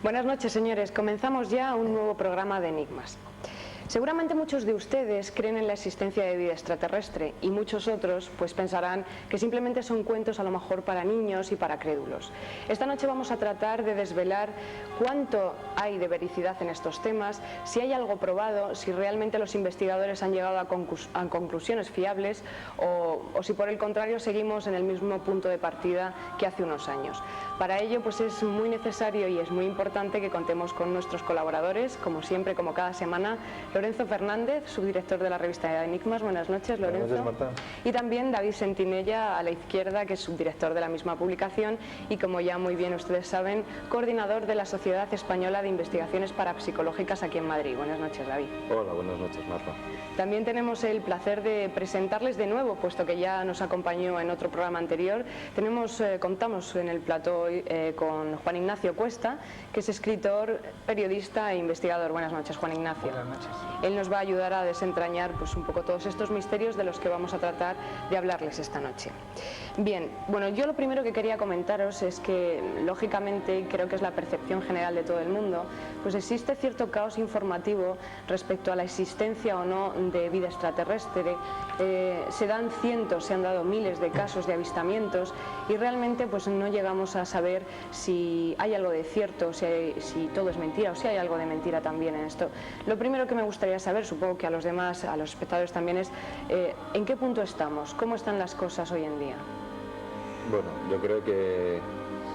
Buenas noches, señores. Comenzamos ya un nuevo programa de Enigmas. Seguramente muchos de ustedes creen en la existencia de vida extraterrestre y muchos otros pues pensarán que simplemente son cuentos a lo mejor para niños y para crédulos. Esta noche vamos a tratar de desvelar cuánto hay de vericidad en estos temas, si hay algo probado, si realmente los investigadores han llegado a conclusiones fiables o si por el contrario seguimos en el mismo punto de partida que hace unos años. Para ello pues es muy necesario y es muy importante que contemos con nuestros colaboradores, como siempre, como cada semana. Lorenzo Fernández, subdirector de la revista de Enigmas. Buenas noches, Lorenzo. Buenas noches, Marta. Y también David Sentinella, a la izquierda, que es subdirector de la misma publicación y, como ya muy bien ustedes saben, coordinador de la Sociedad Española de Investigaciones Parapsicológicas aquí en Madrid. Buenas noches, David. Hola, buenas noches, Marta. También tenemos el placer de presentarles de nuevo, puesto que ya nos acompañó en otro programa anterior. Contamos en el plató con Juan Ignacio Cuesta, que es escritor, periodista e investigador. Buenas noches, Juan Ignacio. Buenas noches. Él nos va a ayudar a desentrañar pues un poco todos estos misterios de los que vamos a tratar de hablarles esta noche. Bien, bueno, yo lo primero que quería comentaros es que, lógicamente, creo que es la percepción general de todo el mundo, pues existe cierto caos informativo respecto a la existencia o no de vida extraterrestre. Se han dado miles de casos de avistamientos y realmente pues no llegamos a saber si hay algo de cierto, si todo es mentira o si hay algo de mentira también en esto. Lo primero que me gustaría saber, supongo que a los demás, a los espectadores también, es ¿en qué punto estamos? ¿Cómo están las cosas hoy en día? Bueno, yo creo que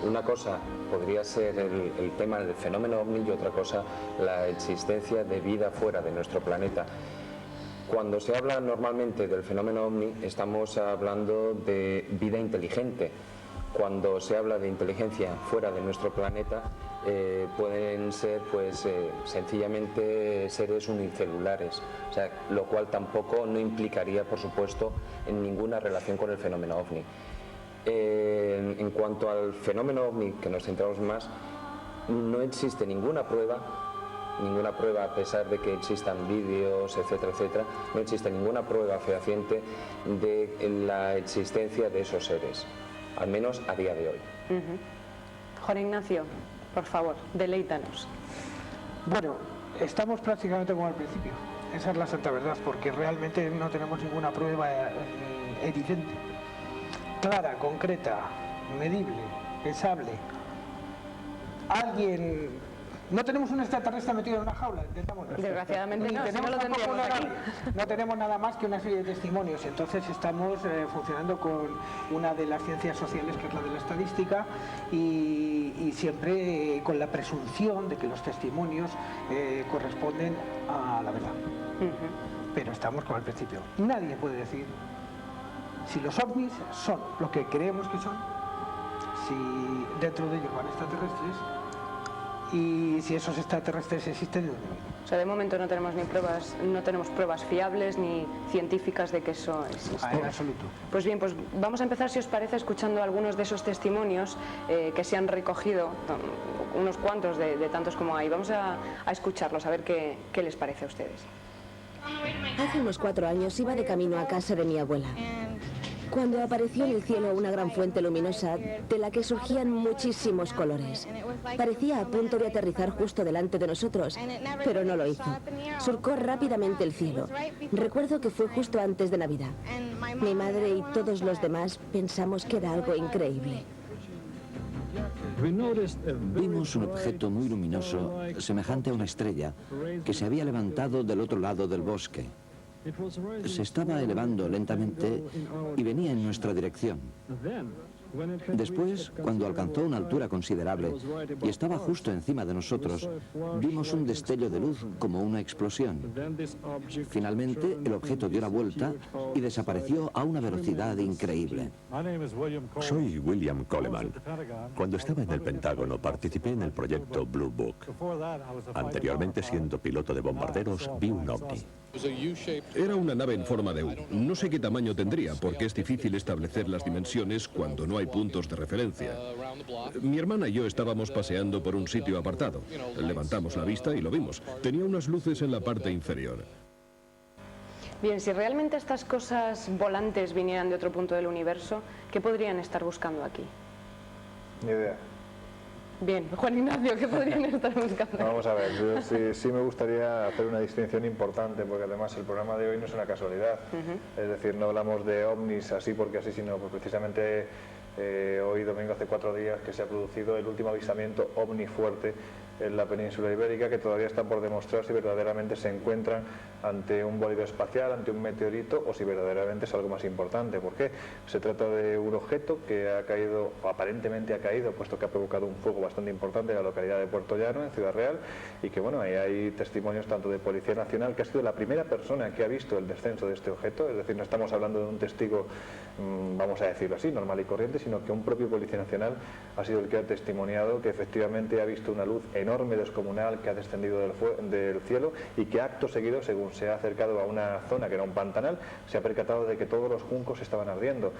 una cosa podría ser el tema del fenómeno ovni y otra cosa la existencia de vida fuera de nuestro planeta. Cuando se habla normalmente del fenómeno ovni estamos hablando de vida inteligente. Cuando se habla de inteligencia fuera de nuestro planeta pueden ser pues sencillamente seres unicelulares, o sea, lo cual tampoco no implicaría, por supuesto, en ninguna relación con el fenómeno ovni. En cuanto al fenómeno ovni, que nos centramos más, no existe ninguna prueba, a pesar de que existan vídeos, etcétera, etcétera, no existe ninguna prueba fehaciente de la existencia de esos seres, al menos a día de hoy. Juan Ignacio, por favor, deleítanos. Bueno, estamos prácticamente como al principio. Esa es la santa verdad, porque realmente no tenemos ninguna prueba evidente, clara, concreta, medible, pensable. No tenemos un extraterrestre metido en una jaula, intentamos. Desgraciadamente no, si no lo tendríamos aquí. No tenemos nada más que una serie de testimonios, entonces estamos funcionando con una de las ciencias sociales, que es la de la estadística, y siempre con la presunción de que los testimonios corresponden a la verdad. Pero estamos como al principio. Nadie puede decir si los ovnis son lo que creemos que son, si dentro de ellos van extraterrestres, y si esos extraterrestres existen. O sea, de momento no tenemos pruebas fiables ni científicas de que eso existe. En absoluto. Pues bien, pues vamos a empezar, si os parece, escuchando algunos de esos testimonios que se han recogido, unos cuantos de tantos como hay. Vamos a escucharlos, a ver qué les parece a ustedes. Hace unos 4 años iba de camino a casa de mi abuela, cuando apareció en el cielo una gran fuente luminosa de la que surgían muchísimos colores. Parecía a punto de aterrizar justo delante de nosotros, pero no lo hizo. Surcó rápidamente el cielo. Recuerdo que fue justo antes de Navidad. Mi madre y todos los demás pensamos que era algo increíble. Vimos un objeto muy luminoso, semejante a una estrella, que se había levantado del otro lado del bosque. Se estaba elevando lentamente y venía en nuestra dirección. Después, cuando alcanzó una altura considerable y estaba justo encima de nosotros, vimos un destello de luz como una explosión. Finalmente, el objeto dio la vuelta y desapareció a una velocidad increíble. Soy William Coleman. Cuando estaba en el Pentágono participé en el proyecto Blue Book. Anteriormente, siendo piloto de bombarderos, vi un ovni. Era una nave en forma de U. No sé qué tamaño tendría, porque es difícil establecer las dimensiones cuando no hay puntos de referencia. Mi hermana y yo estábamos paseando por un sitio apartado. Levantamos la vista y lo vimos. Tenía unas luces en la parte inferior. Bien, si realmente estas cosas volantes vinieran de otro punto del universo, ¿qué podrían estar buscando aquí? Ni idea. Bien, Juan Ignacio, ¿qué podrían estar buscando? Vamos a ver, yo sí me gustaría hacer una distinción importante, porque además el programa de hoy no es una casualidad. Es decir, no hablamos de ovnis así porque así, sino pues precisamente hoy domingo hace 4 días que se ha producido el último avistamiento ovni fuerte en la península ibérica, que todavía está por demostrar si verdaderamente se encuentran ante un bólido espacial, ante un meteorito, o si verdaderamente es algo más importante. ¿Por qué? Se trata de un objeto que ha caído, o aparentemente ha caído, puesto que ha provocado un fuego bastante importante en la localidad de Puerto Llano, en Ciudad Real, y que bueno, ahí hay testimonios tanto de Policía Nacional, que ha sido la primera persona que ha visto el descenso de este objeto, es decir, no estamos hablando de un testigo, vamos a decirlo así, normal y corriente, sino que un propio Policía Nacional ha sido el que ha testimoniado que efectivamente ha visto una luz enorme, descomunal, que ha descendido del cielo, y que acto seguido, según se ha acercado a una zona que era un pantanal, se ha percatado de que todos los juncos estaban ardiendo.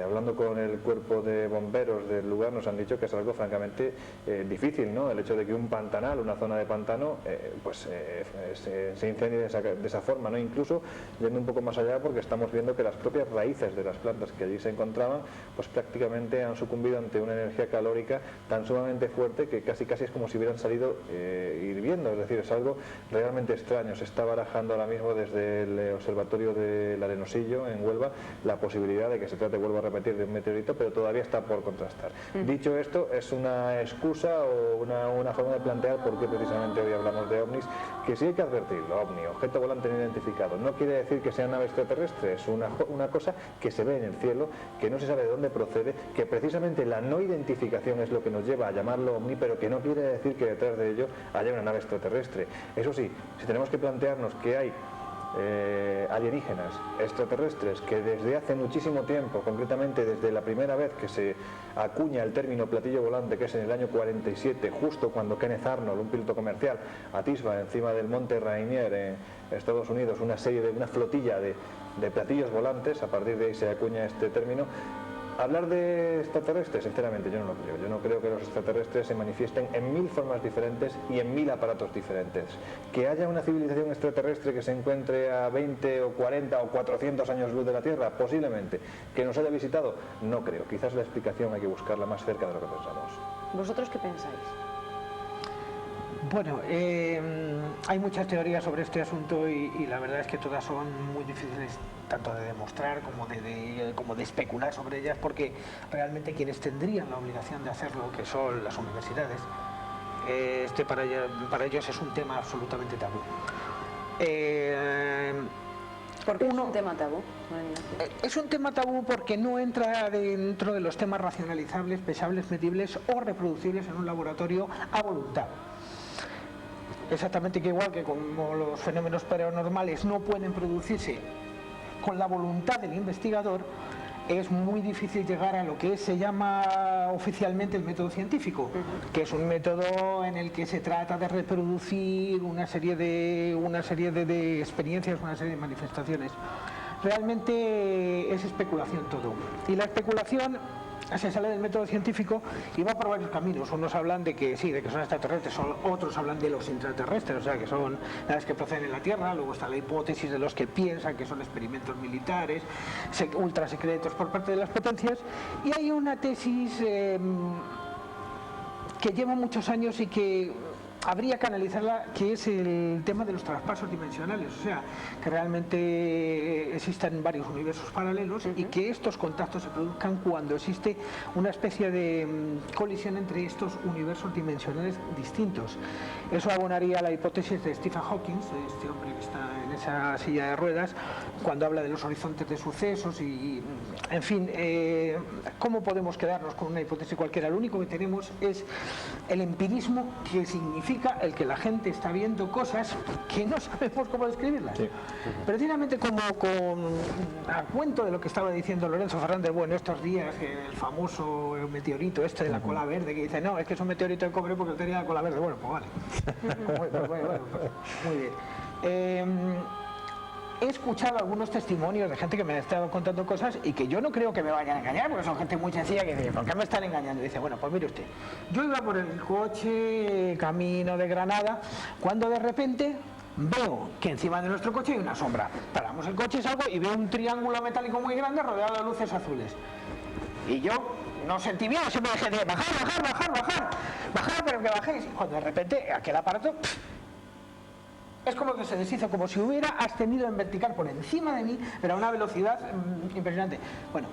Hablando con el cuerpo de bomberos del lugar, nos han dicho que es algo francamente difícil, ¿no? El hecho de que un pantanal, una zona de pantano, se incendie de esa forma, ¿no? Incluso yendo un poco más allá, porque estamos viendo que las propias raíces de las plantas que allí se encontraban, pues prácticamente han sucumbido ante una energía calórica tan sumamente fuerte que casi es como si hubieran salido hirviendo. Es decir, es algo realmente extraño. Se está barajando ahora mismo desde el observatorio del Arenosillo en Huelva la posibilidad de que se trate, vuelvo a repetir, de un meteorito, pero todavía está por contrastar. Dicho esto, es una excusa o una forma de plantear por qué precisamente hoy hablamos de ovnis, que sí hay que advertirlo. OVNI, objeto volante no identificado, no quiere decir que sea nave extraterrestre, es una cosa que se ve en el cielo, que no se sabe de dónde procede, que precisamente la no identificación es lo que nos lleva a llamarlo ovni, pero que no quiere decir que detrás de ello haya una nave extraterrestre. Eso sí, si tenemos que plantearnos que hay alienígenas extraterrestres que desde hace muchísimo tiempo, concretamente desde la primera vez que se acuña el término platillo volante, que es en el año 47, justo cuando Kenneth Arnold, un piloto comercial, atisba encima del monte Rainier en Estados Unidos una flotilla de platillos volantes, a partir de ahí se acuña este término. Hablar de extraterrestres, sinceramente yo no lo creo. Yo no creo que los extraterrestres se manifiesten en 1000 formas diferentes y en 1000 aparatos diferentes. Que haya una civilización extraterrestre que se encuentre a 20 o 40 o 400 años luz de la Tierra, posiblemente. Que nos haya visitado, no creo. Quizás la explicación hay que buscarla más cerca de lo que pensamos. ¿Vosotros qué pensáis? Bueno, hay muchas teorías sobre este asunto y la verdad es que todas son muy difíciles tanto de demostrar como de especular sobre ellas, porque realmente quienes tendrían la obligación de hacerlo, que son las universidades, para ellos es un tema absolutamente tabú. ¿Por qué es un tema tabú? Es un tema tabú porque no entra dentro de los temas racionalizables, pesables, medibles o reproducibles en un laboratorio a voluntad. Exactamente igual que como los fenómenos paranormales no pueden producirse con la voluntad del investigador, es muy difícil llegar a lo que se llama oficialmente el método científico, que es un método en el que se trata de reproducir una serie de experiencias, una serie de manifestaciones. Realmente es especulación todo. Y la especulación se sale del método científico y va por varios caminos. Unos hablan de que sí, de que son extraterrestres, otros hablan de los intraterrestres, o sea, que son naves que proceden de la Tierra. Luego está la hipótesis de los que piensan que son experimentos militares, ultra secretos por parte de las potencias. Y hay una tesis que lleva muchos años y que habría que analizarla, que es el tema de los traspasos dimensionales, o sea, que realmente existan varios universos paralelos y que estos contactos se produzcan cuando existe una especie de colisión entre estos universos dimensionales distintos. Eso abonaría a la hipótesis de Stephen Hawking, este hombre que está en esa silla de ruedas, cuando habla de los horizontes de sucesos y, en fin, ¿cómo podemos quedarnos con una hipótesis cualquiera? Lo único que tenemos es el empirismo, que significa el que la gente está viendo cosas que no sabemos cómo describirlas. Sí. Precisamente como a cuento de lo que estaba diciendo Lorenzo Fernández, bueno, estos días, el famoso meteorito este de la cola verde, que dice, no, es que es un meteorito de cobre porque tenía la cola verde. Bueno, pues vale. Muy bien. He escuchado algunos testimonios de gente que me ha estado contando cosas y que yo no creo que me vayan a engañar, porque son gente muy sencilla que dice, ¿por qué me están engañando? Y dice, bueno, pues mire usted, yo iba por el coche, camino de Granada, cuando de repente veo que encima de nuestro coche hay una sombra. Paramos el coche, salgo y veo un triángulo metálico muy grande rodeado de luces azules. Y yo no sentí bien, siempre dije, bajar, pero que bajéis. Y cuando de repente aquel aparato es como que se deshizo, como si hubiera ascendido en vertical por encima de mí, pero a una velocidad impresionante. Bueno,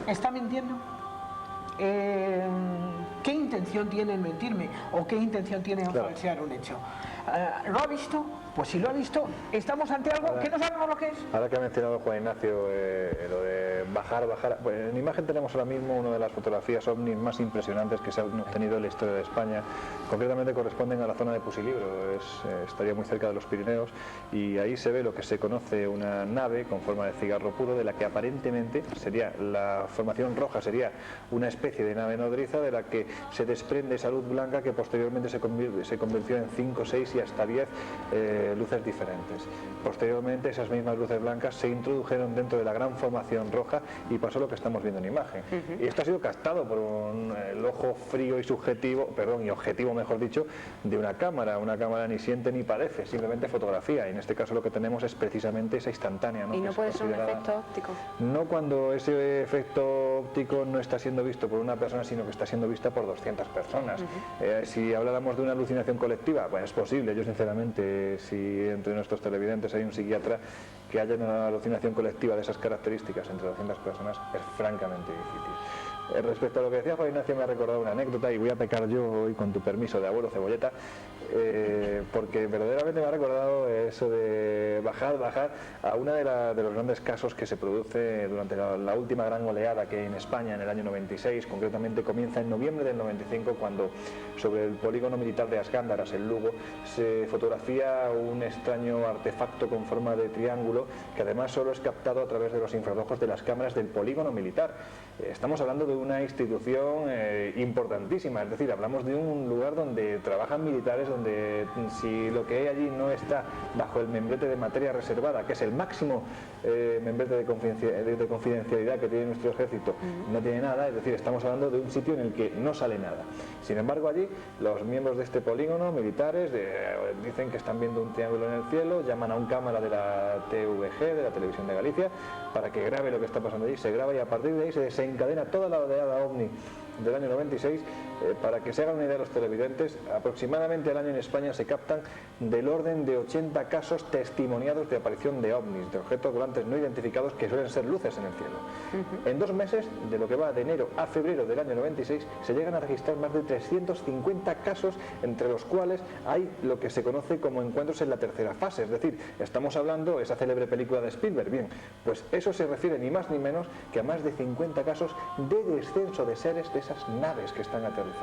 ¿está mintiendo? ¿Qué intención tiene en mentirme? ¿O qué intención tiene en falsear un hecho? ¿Lo ha visto? Pues si lo ha visto, estamos ante algo que no sabemos lo que es. Ahora que ha mencionado Juan Ignacio lo de bajar, pues en imagen tenemos ahora mismo una de las fotografías ovnis más impresionantes que se han obtenido en la historia de España. Concretamente corresponden a la zona de Pusilibro, estaría muy cerca de los Pirineos, y ahí se ve lo que se conoce una nave con forma de cigarro puro, de la que aparentemente sería la formación roja, sería una especie de nave nodriza de la que se desprende esa luz blanca que posteriormente se convirtió en 5, 6 y hasta 10 luces diferentes. Posteriormente esas mismas luces blancas se introdujeron dentro de la gran formación roja y pasó lo que estamos viendo en imagen. Y esto ha sido captado por el ojo frío y objetivo mejor dicho, de una cámara ni siente ni parece, simplemente fotografía, y en este caso lo que tenemos es precisamente esa instantánea, ¿no? ¿Y no puede ser un efecto óptico? No, cuando ese efecto óptico no está siendo visto por una persona, sino que está siendo vista por 200 personas. Si habláramos de una alucinación colectiva, pues es posible. Yo sinceramente, si entre nuestros televidentes hay un psiquiatra que haya una alucinación colectiva de esas características entre 200 personas, es francamente difícil. Respecto a lo que decía Juan Ignacio, me ha recordado una anécdota, y voy a pecar yo hoy con tu permiso de abuelo cebolleta, porque verdaderamente me ha recordado eso de bajar a uno de los grandes casos que se produce durante la última gran oleada que hay en España en el año 96, concretamente comienza en noviembre del 95, cuando sobre el polígono militar de Asgándaras, en Lugo, se fotografía un extraño artefacto con forma de triángulo que además solo es captado a través de los infrarrojos de las cámaras del polígono militar. Estamos hablando de una institución importantísima, es decir, hablamos de un lugar donde trabajan militares, donde si lo que hay allí no está bajo el membrete de materia reservada, que es el máximo membrete de confidencialidad que tiene nuestro ejército, no tiene nada, es decir, estamos hablando de un sitio en el que no sale nada. Sin embargo, allí los miembros de este polígono, militares, dicen que están viendo un triángulo en el cielo, llaman a un cámara de la TVG, de la Televisión de Galicia, para que grabe lo que está pasando allí, se graba y a partir de ahí se desencadena toda la oleada ovni del año 96. Para que se hagan una idea los televidentes, aproximadamente al año en España se captan del orden de 80 casos testimoniados de aparición de ovnis, de objetos volantes no identificados que suelen ser luces en el cielo. En 2 meses, de lo que va de enero a febrero del año 96, se llegan a registrar más de 350 casos, entre los cuales hay lo que se conoce como encuentros en la tercera fase, es decir, estamos hablando, esa célebre película de Spielberg, bien, pues eso se refiere ni más ni menos que a más de 50 casos de descenso de seres de esas naves que están aterrizando.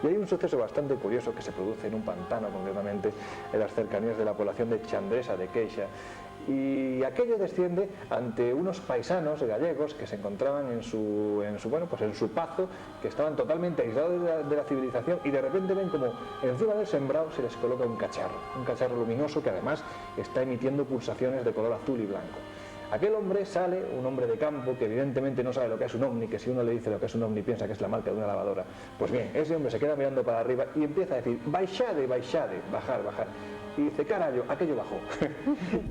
Y hay un suceso bastante curioso que se produce en un pantano, concretamente en las cercanías de la población de Chandresa de Queixa, y aquello desciende ante unos paisanos gallegos que se encontraban en su pazo, que estaban totalmente aislados de la civilización, y de repente ven como encima del sembrado se les coloca un cacharro luminoso que además está emitiendo pulsaciones de color azul y blanco. Aquel hombre sale, un hombre de campo que evidentemente no sabe lo que es un ovni, que si uno le dice lo que es un ovni piensa que es la marca de una lavadora. Pues bien, ese hombre se queda mirando para arriba y empieza a decir baixade, bajar. Y dice, carallo, aquello bajó.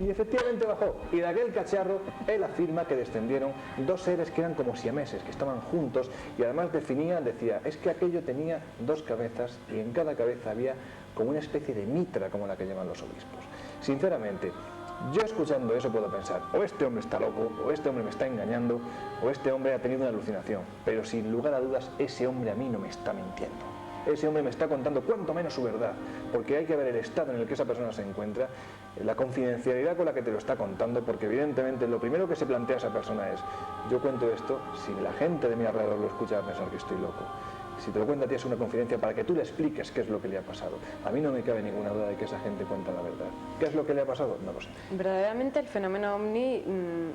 Y efectivamente bajó. Y de aquel cacharro él afirma que descendieron 2 seres que eran como siameses, que estaban juntos, y además decía, es que aquello tenía 2 cabezas y en cada cabeza había como una especie de mitra, como la que llaman los obispos. Sinceramente, yo escuchando eso puedo pensar, o este hombre está loco, o este hombre me está engañando, o este hombre ha tenido una alucinación, pero sin lugar a dudas ese hombre a mí no me está mintiendo. Ese hombre me está contando cuanto menos su verdad, porque hay que ver el estado en el que esa persona se encuentra, la confidencialidad con la que te lo está contando, porque evidentemente lo primero que se plantea esa persona es, yo cuento esto, si la gente de mi alrededor lo escucha va a pensar que estoy loco. Si te lo cuenta a ti es una confidencia para que tú le expliques qué es lo que le ha pasado. A mí no me cabe ninguna duda de que esa gente cuenta la verdad. ¿Qué es lo que le ha pasado? No lo sé. Verdaderamente el fenómeno ovni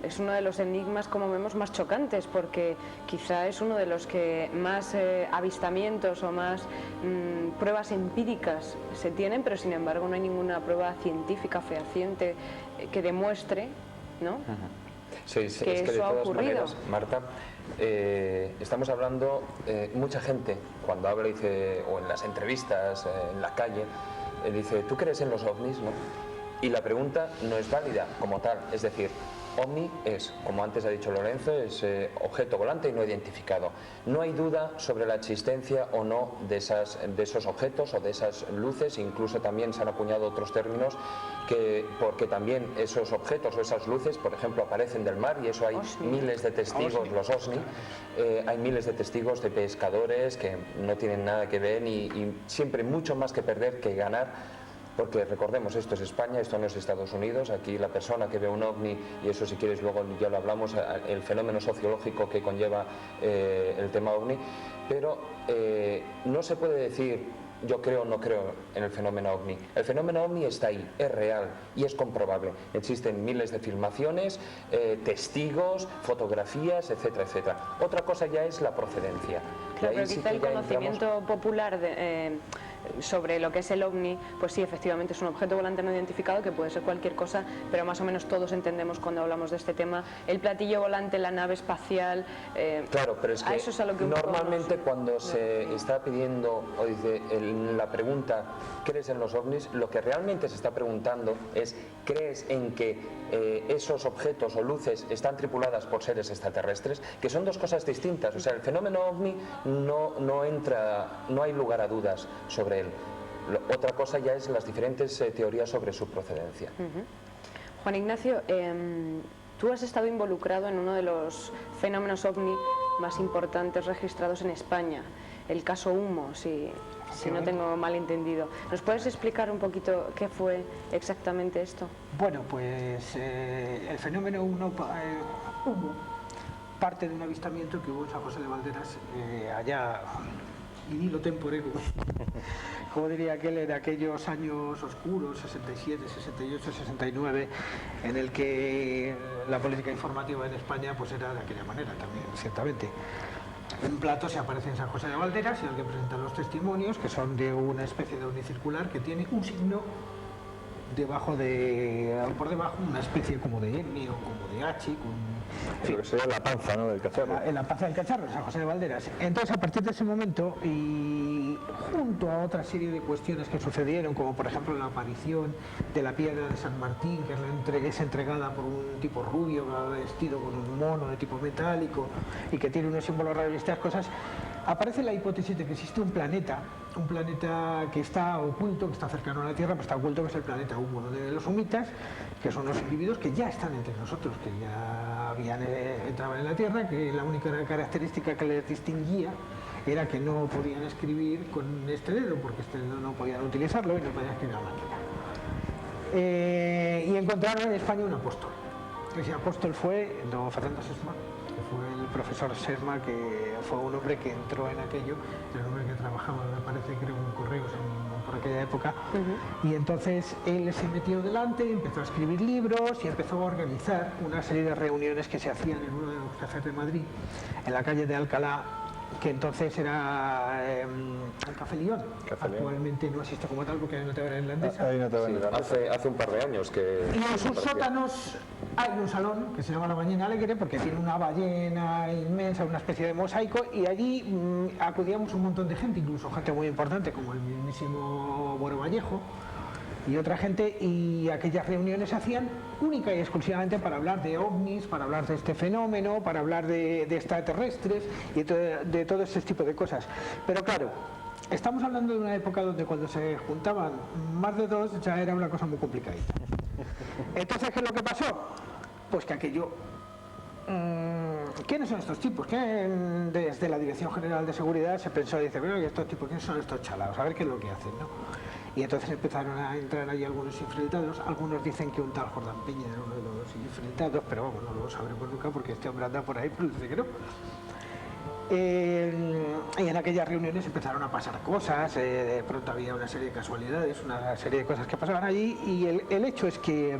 es uno de los enigmas, como vemos, más chocantes, porque quizá es uno de los que más avistamientos o más pruebas empíricas se tienen, pero sin embargo no hay ninguna prueba científica fehaciente que demuestre, ¿no? Sí, que es que de eso ha todas ocurrido. maneras, Marta, estamos hablando, mucha gente cuando habla dice, o en las entrevistas, en la calle, dice, ¿tú crees en los ovnis? ¿No? Y la pregunta no es válida como tal, es decir, OVNI es, como antes ha dicho Lorenzo, es objeto volante no identificado. No hay duda sobre la existencia o no de esos objetos o de esas luces, incluso también se han acuñado otros términos porque también esos objetos o esas luces, por ejemplo, aparecen del mar y eso hay miles de testigos, los OSNI, hay miles de testigos de pescadores que no tienen nada que ver y siempre mucho más que perder que ganar. Porque recordemos, esto es España, esto no es Estados Unidos, aquí la persona que ve un OVNI, y eso si quieres luego ya lo hablamos, el fenómeno sociológico que conlleva el tema OVNI, pero no se puede decir yo creo o no creo en el fenómeno OVNI. El fenómeno OVNI está ahí, es real y es comprobable. Existen miles de filmaciones, testigos, fotografías, etcétera, etcétera. Otra cosa ya es la procedencia. Claro, pero quizá el conocimiento popular sobre lo que es el OVNI, pues sí, efectivamente es un objeto volante no identificado que puede ser cualquier cosa, pero más o menos todos entendemos cuando hablamos de este tema el platillo volante, la nave espacial. Claro, pero es que eso es a lo que normalmente cuando se está pidiendo o dice la pregunta ¿crees en los OVNIs? Lo que realmente se está preguntando es ¿crees en que esos objetos o luces están tripuladas por seres extraterrestres? Que son dos cosas distintas. O sea, el fenómeno OVNI no hay lugar a dudas sobre él. Otra cosa ya es las diferentes teorías sobre su procedencia. Juan Ignacio, tú has estado involucrado en uno de los fenómenos OVNI más importantes registrados en España, el caso Humo, si no tengo mal entendido. ¿Nos puedes explicar un poquito qué fue exactamente esto? Bueno, pues el fenómeno Humo parte de un avistamiento que hubo en San José de Valderas allá in illo temporero, como diría aquel, en aquellos años oscuros, 67, 68, 69, en el que la política informativa en España pues era de aquella manera también, ciertamente. Un plato se aparece en San José de Valderas y el que presenta los testimonios, que son de una especie de unicircular que tiene un signo por debajo, una especie como de N o como de H, Lo que sería la panza, ¿no?, del cacharro. En la panza del cacharro, en San José de Valderas. Entonces, a partir de ese momento, y junto a otra serie de cuestiones que sucedieron, como por ejemplo la aparición de la piedra de San Martín, que es entregada por un tipo rubio, vestido con un mono de tipo metálico, y que tiene unos símbolos raros y estas cosas, aparece la hipótesis de que existe un planeta que está oculto, que está cercano a la Tierra, pero está oculto, que es el planeta Humo, donde los humitas, que son los individuos que ya están entre nosotros, que ya entraban en la Tierra, que la única característica que les distinguía era que no podían escribir con este dedo, porque este dedo no podían utilizarlo y no podían escribir a máquina. Y encontraron en España un apóstol. Ese apóstol fue don Fernando Sesma, que fue el profesor Sesma, que fue un hombre que entró en aquello, el hombre que trabajaba, me parece, creo, en correos por aquella época, y entonces él se metió delante, empezó a escribir libros y empezó a organizar una serie de reuniones que se hacían en uno de los cafés de Madrid, en la calle de Alcalá, que entonces era el Café León. Actualmente no existe como tal porque hay una taberna irlandesa. Hace un par de años que... Y en sus sótanos hay un salón que se llama La Ballena Alegre porque tiene una ballena inmensa, una especie de mosaico, y allí acudíamos un montón de gente, incluso gente muy importante como el mismísimo Boro Vallejo y otra gente, y aquellas reuniones se hacían única y exclusivamente para hablar de ovnis, para hablar de este fenómeno, para hablar de extraterrestres y de todo ese tipo de cosas. Pero claro, estamos hablando de una época donde cuando se juntaban más de dos ya era una cosa muy complicadita. Entonces, ¿qué es lo que pasó? Pues que aquello... ¿Quiénes son estos tipos? Que desde la Dirección General de Seguridad se pensó, dice, bueno, estos tipos, ¿quiénes son estos chalados? A ver qué es lo que hacen, ¿no? Y entonces empezaron a entrar ahí algunos infiltrados. Algunos dicen que un tal Jordán Peña era uno de los infiltrados, pero vamos, no lo sabremos nunca porque este hombre anda por ahí, pero dice que no. Y en aquellas reuniones empezaron a pasar cosas, de pronto había una serie de casualidades, una serie de cosas que pasaban allí, y el hecho es que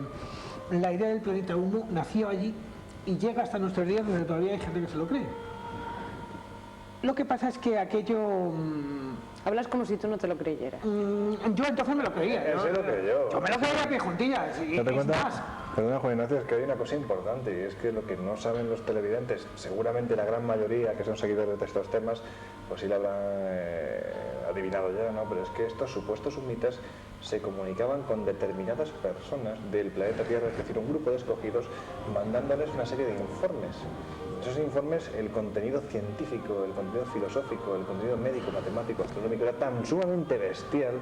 la idea del planeta Humo nació allí y llega hasta nuestros días donde todavía hay gente que se lo cree. Lo que pasa es que aquello... Hablas como si tú no te lo creyeras. Yo entonces me lo creía. Yo me lo creyó. Yo me lo creía que juntillas. Y ¿te cuentas? más. Perdona, Juan Ignacio, es que hay una cosa importante, y es que lo que no saben los televidentes, seguramente la gran mayoría que son seguidores de estos temas, pues sí lo adivinado ya, ¿no? Pero es que estos supuestos humitas se comunicaban con determinadas personas del planeta Tierra, es decir, un grupo de escogidos, mandándoles una serie de informes. Esos informes, el contenido científico, el contenido filosófico, el contenido médico, matemático, astronómico, era tan sumamente bestial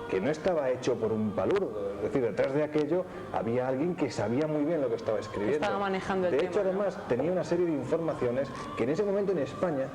que no estaba hecho por un palurdo, es decir, detrás de aquello había alguien que sabía muy bien lo que estaba escribiendo. Estaba manejando el tema. De hecho, ¿no? además, tenía una serie de informaciones que en ese momento en España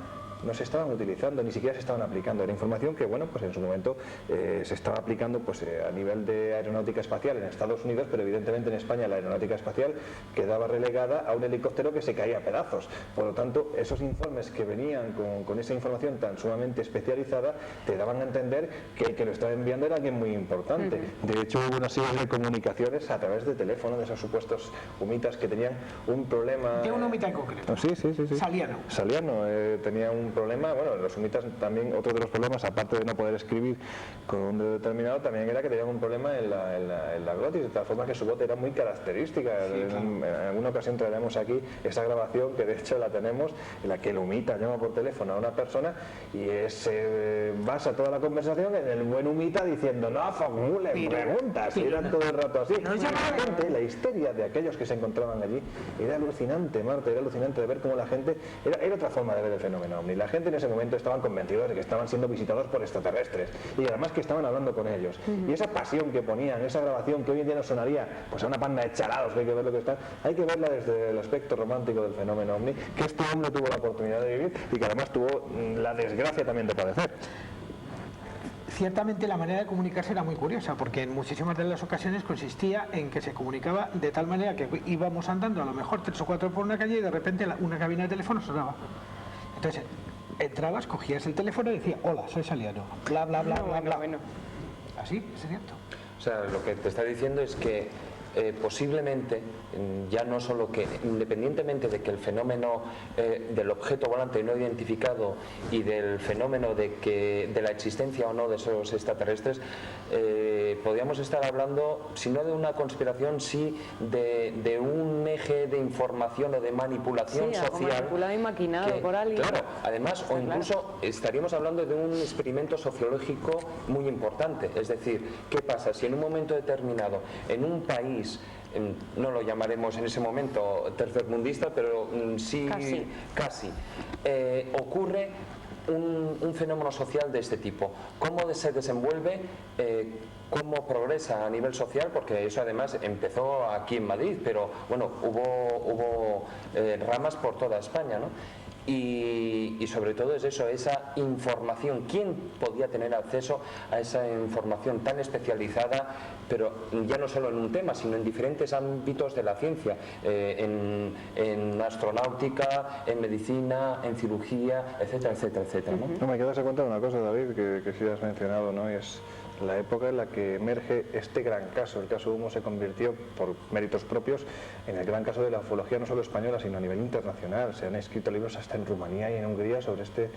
no se estaban utilizando, ni siquiera se estaban aplicando. Era información que, bueno, pues en su momento se estaba aplicando pues, a nivel de aeronáutica espacial en Estados Unidos, pero evidentemente en España la aeronáutica espacial quedaba relegada a un helicóptero que se caía a pedazos. Por lo tanto, esos informes que venían con esa información tan sumamente especializada te daban a entender que el que lo estaba enviando era alguien muy importante. De hecho, hubo una serie de comunicaciones a través de teléfono de esos supuestos humitas que tenían un problema... De un humita en concreto. Sí. Saliano. Saliano tenía un problema, bueno, los humitas también, otro de los problemas, aparte de no poder escribir con un dedo determinado, también era que tenían un problema en la glotis, de tal forma que su voz era muy característica. Sí, claro. En alguna ocasión traeremos aquí esa grabación, que de hecho la tenemos, en la que el humita llama por teléfono a una persona y se basa toda la conversación en el buen humita diciendo, no formulen preguntas, y eran todo el rato así. La histeria de aquellos que se encontraban allí era alucinante, Marta, era alucinante de ver cómo la gente, era otra forma de ver el fenómeno ovni. La gente en ese momento estaban convencidos de que estaban siendo visitados por extraterrestres y además que estaban hablando con ellos. Y esa pasión que ponían, esa grabación que hoy en día nos sonaría pues a una panda de chalados que hay que ver lo que están, hay que verla desde el aspecto romántico del fenómeno ovni, que este hombre tuvo la oportunidad de vivir y que además tuvo la desgracia también de padecer. Ciertamente la manera de comunicarse era muy curiosa, porque en muchísimas de las ocasiones consistía en que se comunicaba de tal manera que íbamos andando a lo mejor 3 o 4 por una calle y de repente una cabina de teléfono sonaba. Entonces entrabas, cogías el teléfono y decías, hola, soy Saliano, bla bla bla bla bla. Bueno. Así, es cierto. O sea, lo que te está diciendo es que posiblemente, ya no solo que, independientemente de que el fenómeno del objeto volante no identificado y del fenómeno de la existencia o no de esos extraterrestres, podríamos estar hablando, si no de una conspiración, sí de un eje de información o de manipulación social. Manipulado y maquinado por alguien. Claro, además, o incluso estaríamos hablando de un experimento sociológico muy importante. Es decir, ¿qué pasa si en un momento determinado, en un país, no lo llamaremos en ese momento tercermundista, pero sí casi ocurre un fenómeno social de este tipo? ¿Cómo se desenvuelve? ¿Cómo progresa a nivel social? Porque eso además empezó aquí en Madrid, pero bueno, hubo ramas por toda España, ¿no? Y sobre todo es eso, esa información. ¿Quién podía tener acceso a esa información tan especializada, pero ya no solo en un tema, sino en diferentes ámbitos de la ciencia, en astronáutica, en medicina, en cirugía, etcétera, etcétera, etcétera, ¿no? No me quedas a cuenta de una cosa, David, que sí has mencionado, ¿no? Y es la época en la que emerge este gran caso. El caso Humo se convirtió, por méritos propios, en el gran caso de la ufología no solo española, sino a nivel internacional. Se han escrito libros hasta en Rumanía y en Hungría sobre este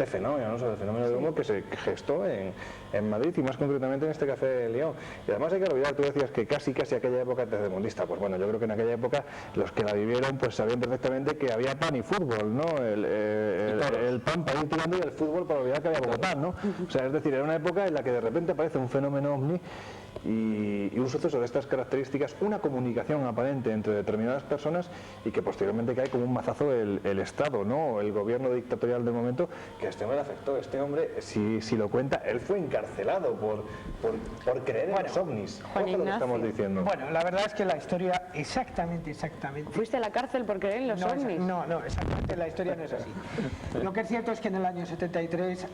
fenómeno, ¿no? Sobre el fenómeno de Humo que se gestó en Madrid y más concretamente en este Café de León. Y además hay que olvidar, tú decías que casi aquella época tercermundista. Pues bueno, yo creo que en aquella época los que la vivieron pues sabían perfectamente que había pan y fútbol, ¿no? El pan para ir tirando y el fútbol para olvidar que había Bogotá, ¿no? O sea, es decir, era una época en la que de repente aparece un fenómeno ovni y un suceso de estas características, una comunicación aparente entre determinadas personas y que posteriormente cae como un mazazo el Estado, ¿no? El gobierno dictatorial del momento, que a este hombre le afectó. Este hombre, si lo cuenta, él fue encarcelado por creer en los ovnis. Juan Ignacio, lo que estamos diciendo. Bueno, la verdad es que la historia exactamente. ¿Fuiste a la cárcel por creer en los ovnis? No, exactamente, la historia no es así. Lo que es cierto es que en el año 73,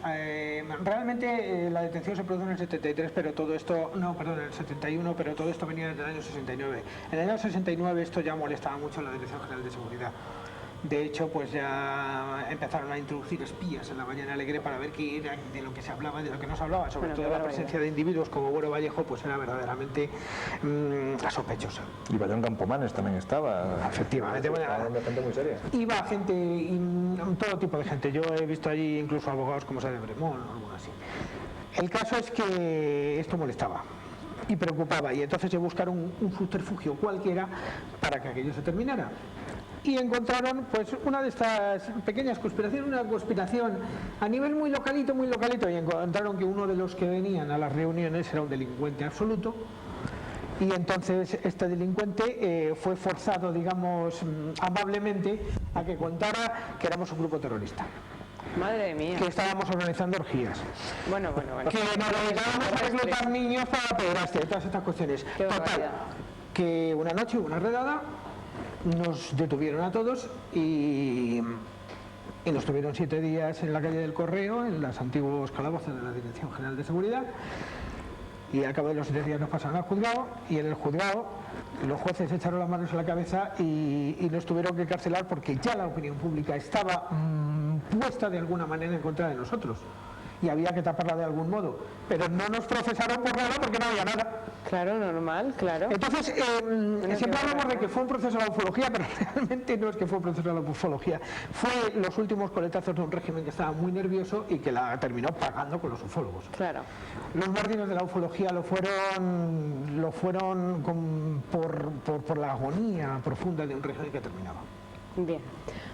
realmente la detención se produjo en el 73, pero todo esto, en el 71, pero todo esto venía desde el año 69. En el año 69 esto ya molestaba mucho a la Dirección General de Seguridad. De hecho, pues ya empezaron a introducir espías en la Mañana Alegre para ver qué era de lo que se hablaba, de lo que no se hablaba, sobre todo la presencia de individuos como Güero Vallejo, pues era verdaderamente sospechosa. Y Bayón Campomanes también estaba. Efectivamente, gente muy seria. Iba gente, todo tipo de gente. Yo he visto allí incluso abogados como Sade Bremón o algo así. El caso es que esto molestaba y preocupaba, y entonces se buscaron un subterfugio cualquiera para que aquello se terminara. y encontraron pues una de estas pequeñas conspiraciones, una conspiración a nivel muy localito, y encontraron que uno de los que venían a las reuniones era un delincuente absoluto. Y entonces este delincuente fue forzado, digamos, amablemente a que contara que éramos un grupo terrorista. Madre mía. Que estábamos organizando orgías. Bueno. Que nos dedicábamos a reclutar niños para pederastia, todas estas cuestiones. Total, que una noche hubo una redada, nos detuvieron a todos y nos tuvieron 7 días en la calle del Correo, en los antiguos calabozos de la Dirección General de Seguridad. Y al cabo de los 7 días nos pasaron al juzgado, y en el juzgado los jueces echaron las manos a la cabeza y nos tuvieron que encarcelar porque ya la opinión pública estaba puesta de alguna manera en contra de nosotros. Y había que taparla de algún modo. Pero no nos procesaron por nada porque no había nada. Claro, normal, claro. Entonces, siempre hablamos de que fue un proceso de la ufología, pero realmente no es que fue un proceso de la ufología. Fue los últimos coletazos de un régimen que estaba muy nervioso y que la terminó pagando con los ufólogos. Claro. Los mártires de la ufología lo fueron por la agonía profunda de un régimen que terminaba. Bien.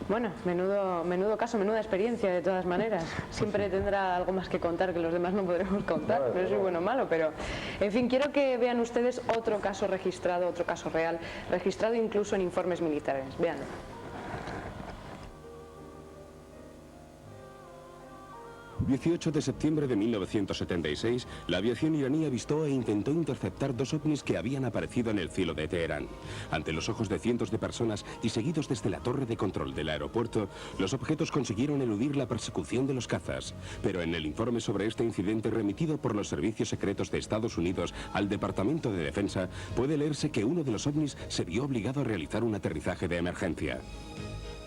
Bueno, menudo caso, menuda experiencia de todas maneras. Siempre tendrá algo más que contar que los demás no podremos contar. No soy bueno o malo, pero en fin, quiero que vean ustedes otro caso registrado, otro caso real, registrado incluso en informes militares. Veanlo. 18 de septiembre de 1976, la aviación iraní avistó e intentó interceptar 2 ovnis que habían aparecido en el cielo de Teherán. Ante los ojos de cientos de personas y seguidos desde la torre de control del aeropuerto, los objetos consiguieron eludir la persecución de los cazas. Pero en el informe sobre este incidente remitido por los servicios secretos de Estados Unidos al Departamento de Defensa, puede leerse que uno de los ovnis se vio obligado a realizar un aterrizaje de emergencia.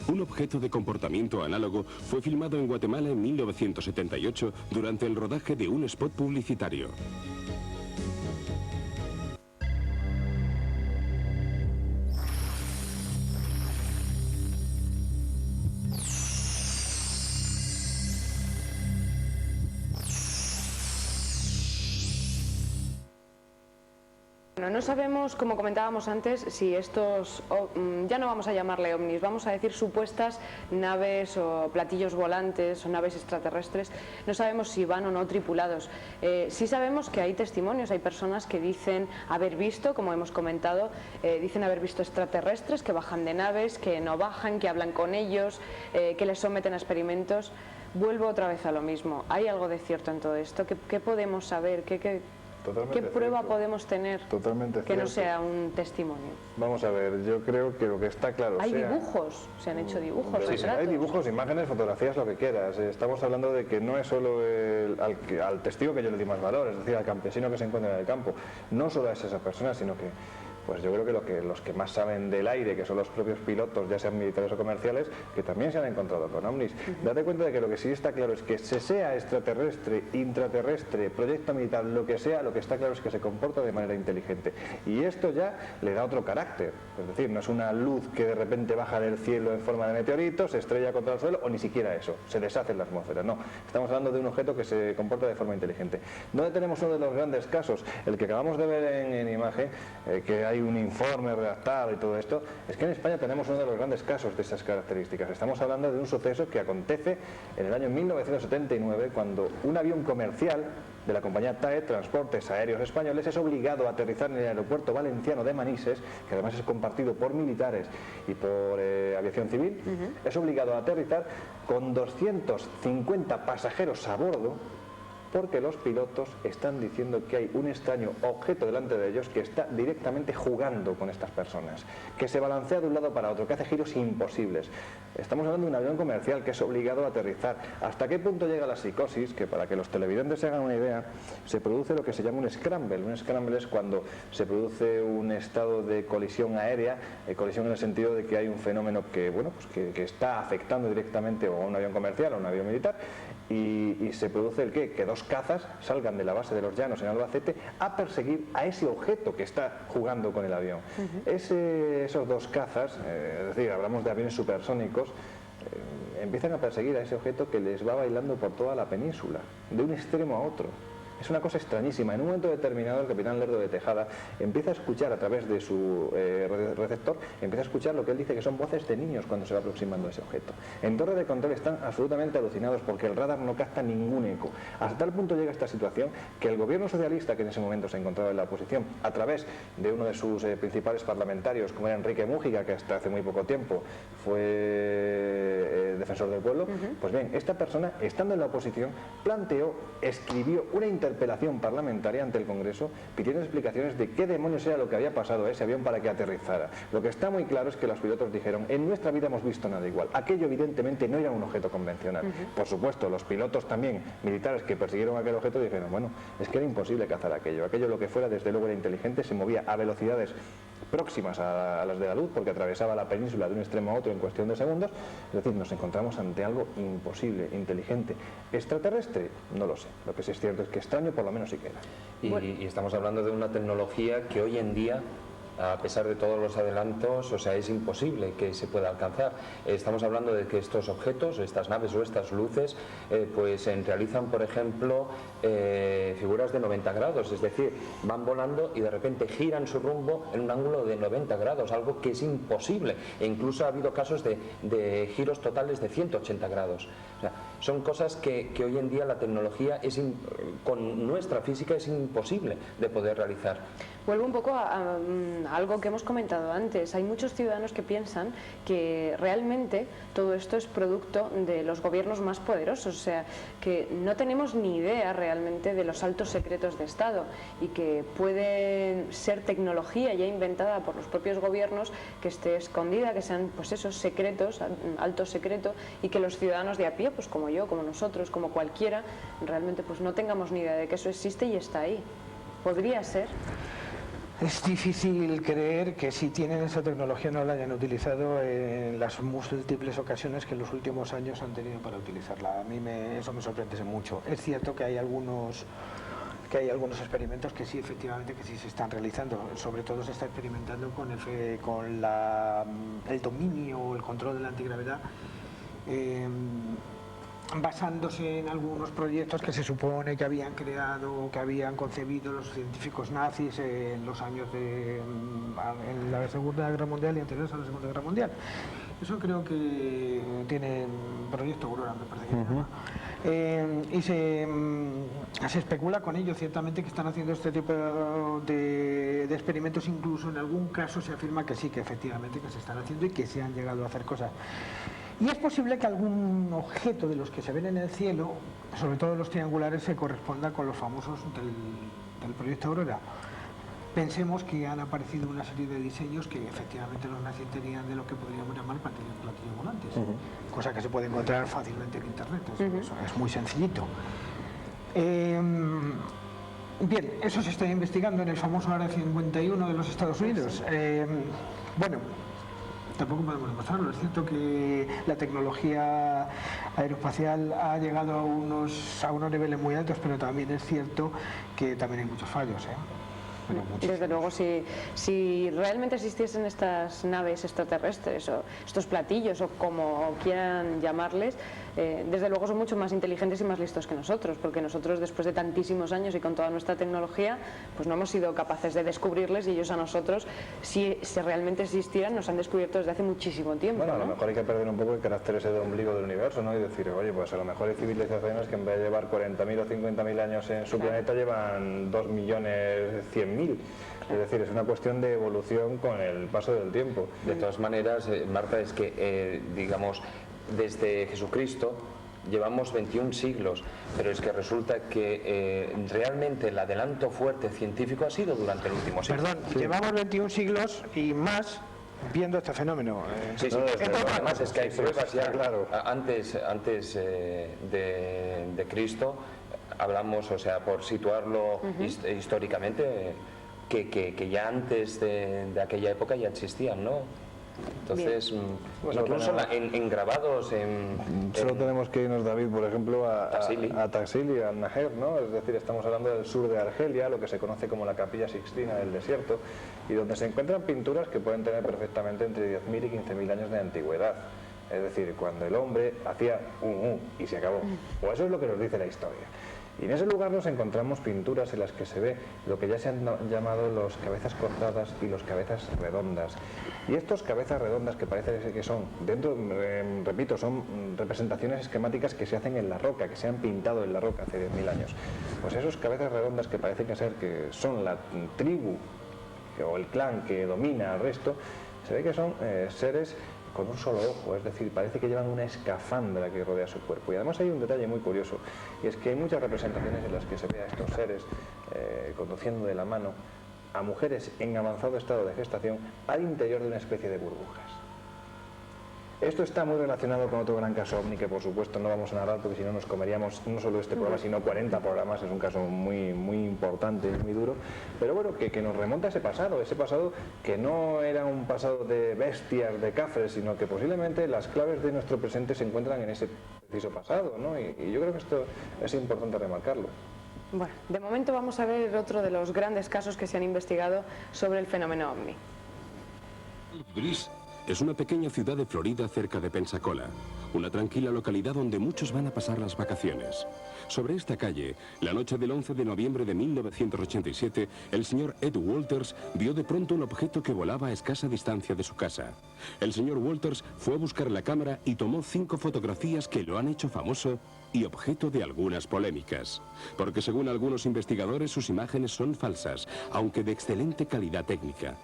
Un objeto de comportamiento análogo fue filmado en Guatemala en 1978 durante el rodaje de un spot publicitario. No sabemos, como comentábamos antes, si estos, ya no vamos a llamarle ovnis, vamos a decir supuestas naves o platillos volantes o naves extraterrestres, no sabemos si van o no tripulados. Sí sabemos que hay testimonios, hay personas que dicen haber visto, como hemos comentado, dicen haber visto extraterrestres que bajan de naves, que no bajan, que hablan con ellos, que les someten a experimentos. Vuelvo otra vez a lo mismo, ¿hay algo de cierto en todo esto? ¿Qué podemos saber? ¿Qué prueba podemos tener que no sea un testimonio? Vamos a ver, yo creo que lo que está claro... Hay dibujos, se han hecho dibujos, sí, hay dibujos, imágenes, fotografías, lo que quieras. Estamos hablando de que no es solo al testigo que yo le di más valor, es decir, al campesino que se encuentra en el campo. No solo es esa persona, sino que... Pues yo creo que los que más saben del aire, que son los propios pilotos, ya sean militares o comerciales, que también se han encontrado con ovnis. Date cuenta de que lo que sí está claro es que sea extraterrestre, intraterrestre, proyecto militar, lo que sea, lo que está claro es que se comporta de manera inteligente. Y esto ya le da otro carácter. Es decir, no es una luz que de repente baja del cielo en forma de meteorito, se estrella contra el suelo, o ni siquiera eso, se deshace en la atmósfera. No, estamos hablando de un objeto que se comporta de forma inteligente. ¿Dónde tenemos uno de los grandes casos? El que acabamos de ver en imagen, que hay un informe redactado y todo esto, es que en España tenemos uno de los grandes casos de esas características. Estamos hablando de un suceso que acontece en el año 1979, cuando un avión comercial de la compañía TAE, Transportes Aéreos Españoles, es obligado a aterrizar en el aeropuerto valenciano de Manises, que además es compartido por militares y por aviación civil. Es obligado a aterrizar con 250 pasajeros a bordo, porque los pilotos están diciendo que hay un extraño objeto delante de ellos que está directamente jugando con estas personas, que se balancea de un lado para otro, que hace giros imposibles. Estamos hablando de un avión comercial que es obligado a aterrizar. ¿Hasta qué punto llega la psicosis? Que para que los televidentes se hagan una idea, se produce lo que se llama un scramble. Un scramble es cuando se produce un estado de colisión aérea, colisión en el sentido de que hay un fenómeno que, bueno, pues que está afectando directamente a un avión comercial o a un avión militar, y se produce el ¿qué? Que dos cazas salgan de la base de los Llanos en Albacete a perseguir a ese objeto que está jugando con el avión. Esos dos cazas, es decir, hablamos de aviones supersónicos, empiezan a perseguir a ese objeto que les va bailando por toda la península, de un extremo a otro. Es una cosa extrañísima. En un momento determinado el capitán Lerdo de Tejada empieza a escuchar a través de su receptor, empieza a escuchar lo que él dice que son voces de niños cuando se va aproximando a ese objeto. En torre de control están absolutamente alucinados porque el radar no capta ningún eco. Hasta tal punto llega esta situación que el gobierno socialista, que en ese momento se encontraba en la oposición, a través de uno de sus principales parlamentarios, como era Enrique Mújica, que hasta hace muy poco tiempo fue defensor del pueblo, pues bien, esta persona, estando en la oposición, escribió una interpelación parlamentaria ante el Congreso pidiendo explicaciones de qué demonios era lo que había pasado a ese avión para que aterrizara. Lo que está muy claro es que los pilotos dijeron: en nuestra vida hemos visto nada igual. Aquello evidentemente no era un objeto convencional. Por supuesto, los pilotos también militares que persiguieron aquel objeto dijeron: bueno, es que era imposible cazar aquello. Aquello, lo que fuera, desde luego era inteligente, se movía a velocidades próximas a las de la luz porque atravesaba la península de un extremo a otro en cuestión de segundos. Es decir, nos encontramos ante algo imposible, inteligente. ¿Extraterrestre? No lo sé. Lo que sí es cierto es que extraño por lo menos sí que era. Y estamos hablando de una tecnología que hoy en día, a pesar de todos los adelantos, o sea, es imposible que se pueda alcanzar. Estamos hablando de que estos objetos, estas naves o estas luces, pues realizan, por ejemplo, figuras de 90 grados, es decir, van volando y de repente giran su rumbo en un ángulo de 90 grados, algo que es imposible. E incluso ha habido casos de giros totales de 180 grados. O sea, son cosas que hoy en día la tecnología, con nuestra física, es imposible de poder realizar. Vuelvo un poco a algo que hemos comentado antes. Hay muchos ciudadanos que piensan que realmente todo esto es producto de los gobiernos más poderosos, o sea, que no tenemos ni idea realmente de los altos secretos de Estado y que puede ser tecnología ya inventada por los propios gobiernos que esté escondida, que sean pues esos secretos, alto secreto, y que los ciudadanos de a pie, pues como yo, como nosotros, como cualquiera, realmente pues no tengamos ni idea de que eso existe y está ahí. ¿Podría ser? Es difícil creer que si tienen esa tecnología no la hayan utilizado en las múltiples ocasiones que en los últimos años han tenido para utilizarla. A mí eso me sorprende mucho. Es cierto que hay algunos experimentos que sí, efectivamente, que sí se están realizando. Sobre todo se está experimentando con el dominio, el control de la antigravedad, basándose en algunos proyectos que se supone que habían creado, que habían concebido los científicos nazis en los años en la Segunda Guerra Mundial y anteriores a la Segunda Guerra Mundial. Eso creo que tiene Proyecto Aurora, me parece que se llama. Y se especula con ello, ciertamente, que están haciendo este tipo de experimentos. Incluso en algún caso se afirma que sí, que efectivamente que se están haciendo y que se han llegado a hacer cosas. Y es posible que algún objeto de los que se ven en el cielo, sobre todo los triangulares, se corresponda con los famosos del Proyecto Aurora. Pensemos que han aparecido una serie de diseños que efectivamente los nazis tenían de lo que podríamos llamar platillos volantes, cosa que se puede encontrar fácilmente en internet. Eso es muy sencillito. Bien, eso se está investigando en el famoso Área 51 de los Estados Unidos. Bueno, tampoco podemos demostrarlo. Es cierto que la tecnología aeroespacial ha llegado a unos niveles muy altos, pero también es cierto que también hay muchos fallos. Desde luego, si realmente existiesen estas naves extraterrestres o estos platillos o como quieran llamarles, desde luego son mucho más inteligentes y más listos que nosotros, porque nosotros, después de tantísimos años y con toda nuestra tecnología, pues no hemos sido capaces de descubrirles, y ellos a nosotros, si realmente existieran, nos han descubierto desde hace muchísimo tiempo. Bueno, a lo ¿no? mejor hay que perder un poco el carácter ese de ombligo del universo, ¿no? Y decir, oye, pues a lo mejor hay civilizaciones que en vez de llevar 40.000 o 50.000 años en su planeta llevan 2.100.000. Es decir, es una cuestión de evolución con el paso del tiempo. De todas maneras, Marta, es que, digamos, desde Jesucristo llevamos 21 siglos, pero es que resulta que realmente el adelanto fuerte científico ha sido durante el último siglo. Perdón, llevamos 21 siglos y más viendo este fenómeno. Sí, sí, pero además es que hay pruebas ya, claro. Antes de Cristo, hablamos, o sea, por situarlo históricamente, que ya antes de aquella época ya existían, ¿no? Entonces, incluso en grabados solo tenemos que irnos, David, por ejemplo, a Taxili, al Najer, ¿no? Es decir, estamos hablando del sur de Argelia, lo que se conoce como la Capilla Sixtina del desierto, y donde se encuentran pinturas que pueden tener perfectamente entre 10.000 y 15.000 años de antigüedad. Es decir, cuando el hombre hacía y se acabó. O eso es lo que nos dice la historia. Y en ese lugar nos encontramos pinturas en las que se ve lo que ya se han llamado los cabezas cortadas y los cabezas redondas. Y estos cabezas redondas, que parece que son, repito, son representaciones esquemáticas que se hacen en la roca, que se han pintado en la roca hace 10.000 años. Pues esos cabezas redondas que parece que son la tribu o el clan que domina al resto, se ve que son seres con un solo ojo, es decir, parece que llevan una escafandra que rodea su cuerpo. Y además hay un detalle muy curioso, y es que hay muchas representaciones en las que se ve a estos seres conduciendo de la mano a mujeres en avanzado estado de gestación al interior de una especie de burbujas. Esto está muy relacionado con otro gran caso ovni que por supuesto no vamos a narrar porque si no nos comeríamos no solo este programa sino 40 programas, es un caso muy importante y muy duro, pero bueno, que nos remonta a ese pasado que no era un pasado de bestias, de cafres, sino que posiblemente las claves de nuestro presente se encuentran en ese preciso pasado, ¿no? Y yo creo que esto es importante remarcarlo. Bueno, de momento vamos a ver otro de los grandes casos que se han investigado sobre el fenómeno ovni. Breeze es una pequeña ciudad de Florida cerca de Pensacola, una tranquila localidad donde muchos van a pasar las vacaciones. Sobre esta calle, la noche del 11 de noviembre de 1987, el señor Ed Walters vio de pronto un objeto que volaba a escasa distancia de su casa. El señor Walters fue a buscar la cámara y tomó 5 fotografías que lo han hecho famoso y objeto de algunas polémicas. Porque según algunos investigadores, sus imágenes son falsas, aunque de excelente calidad técnica.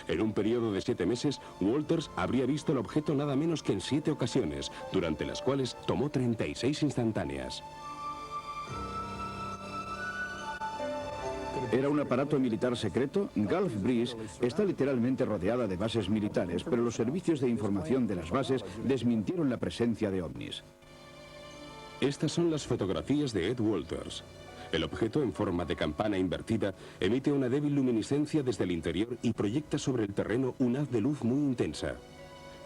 En un periodo de 7 meses, Walters habría visto el objeto nada menos que en 7 ocasiones, durante las cuales tomó 36 instantáneas. ¿Era un aparato militar secreto? Gulf Breeze está literalmente rodeada de bases militares, pero los servicios de información de las bases desmintieron la presencia de ovnis. Estas son las fotografías de Ed Walters. El objeto, en forma de campana invertida, emite una débil luminiscencia desde el interior y proyecta sobre el terreno un haz de luz muy intensa.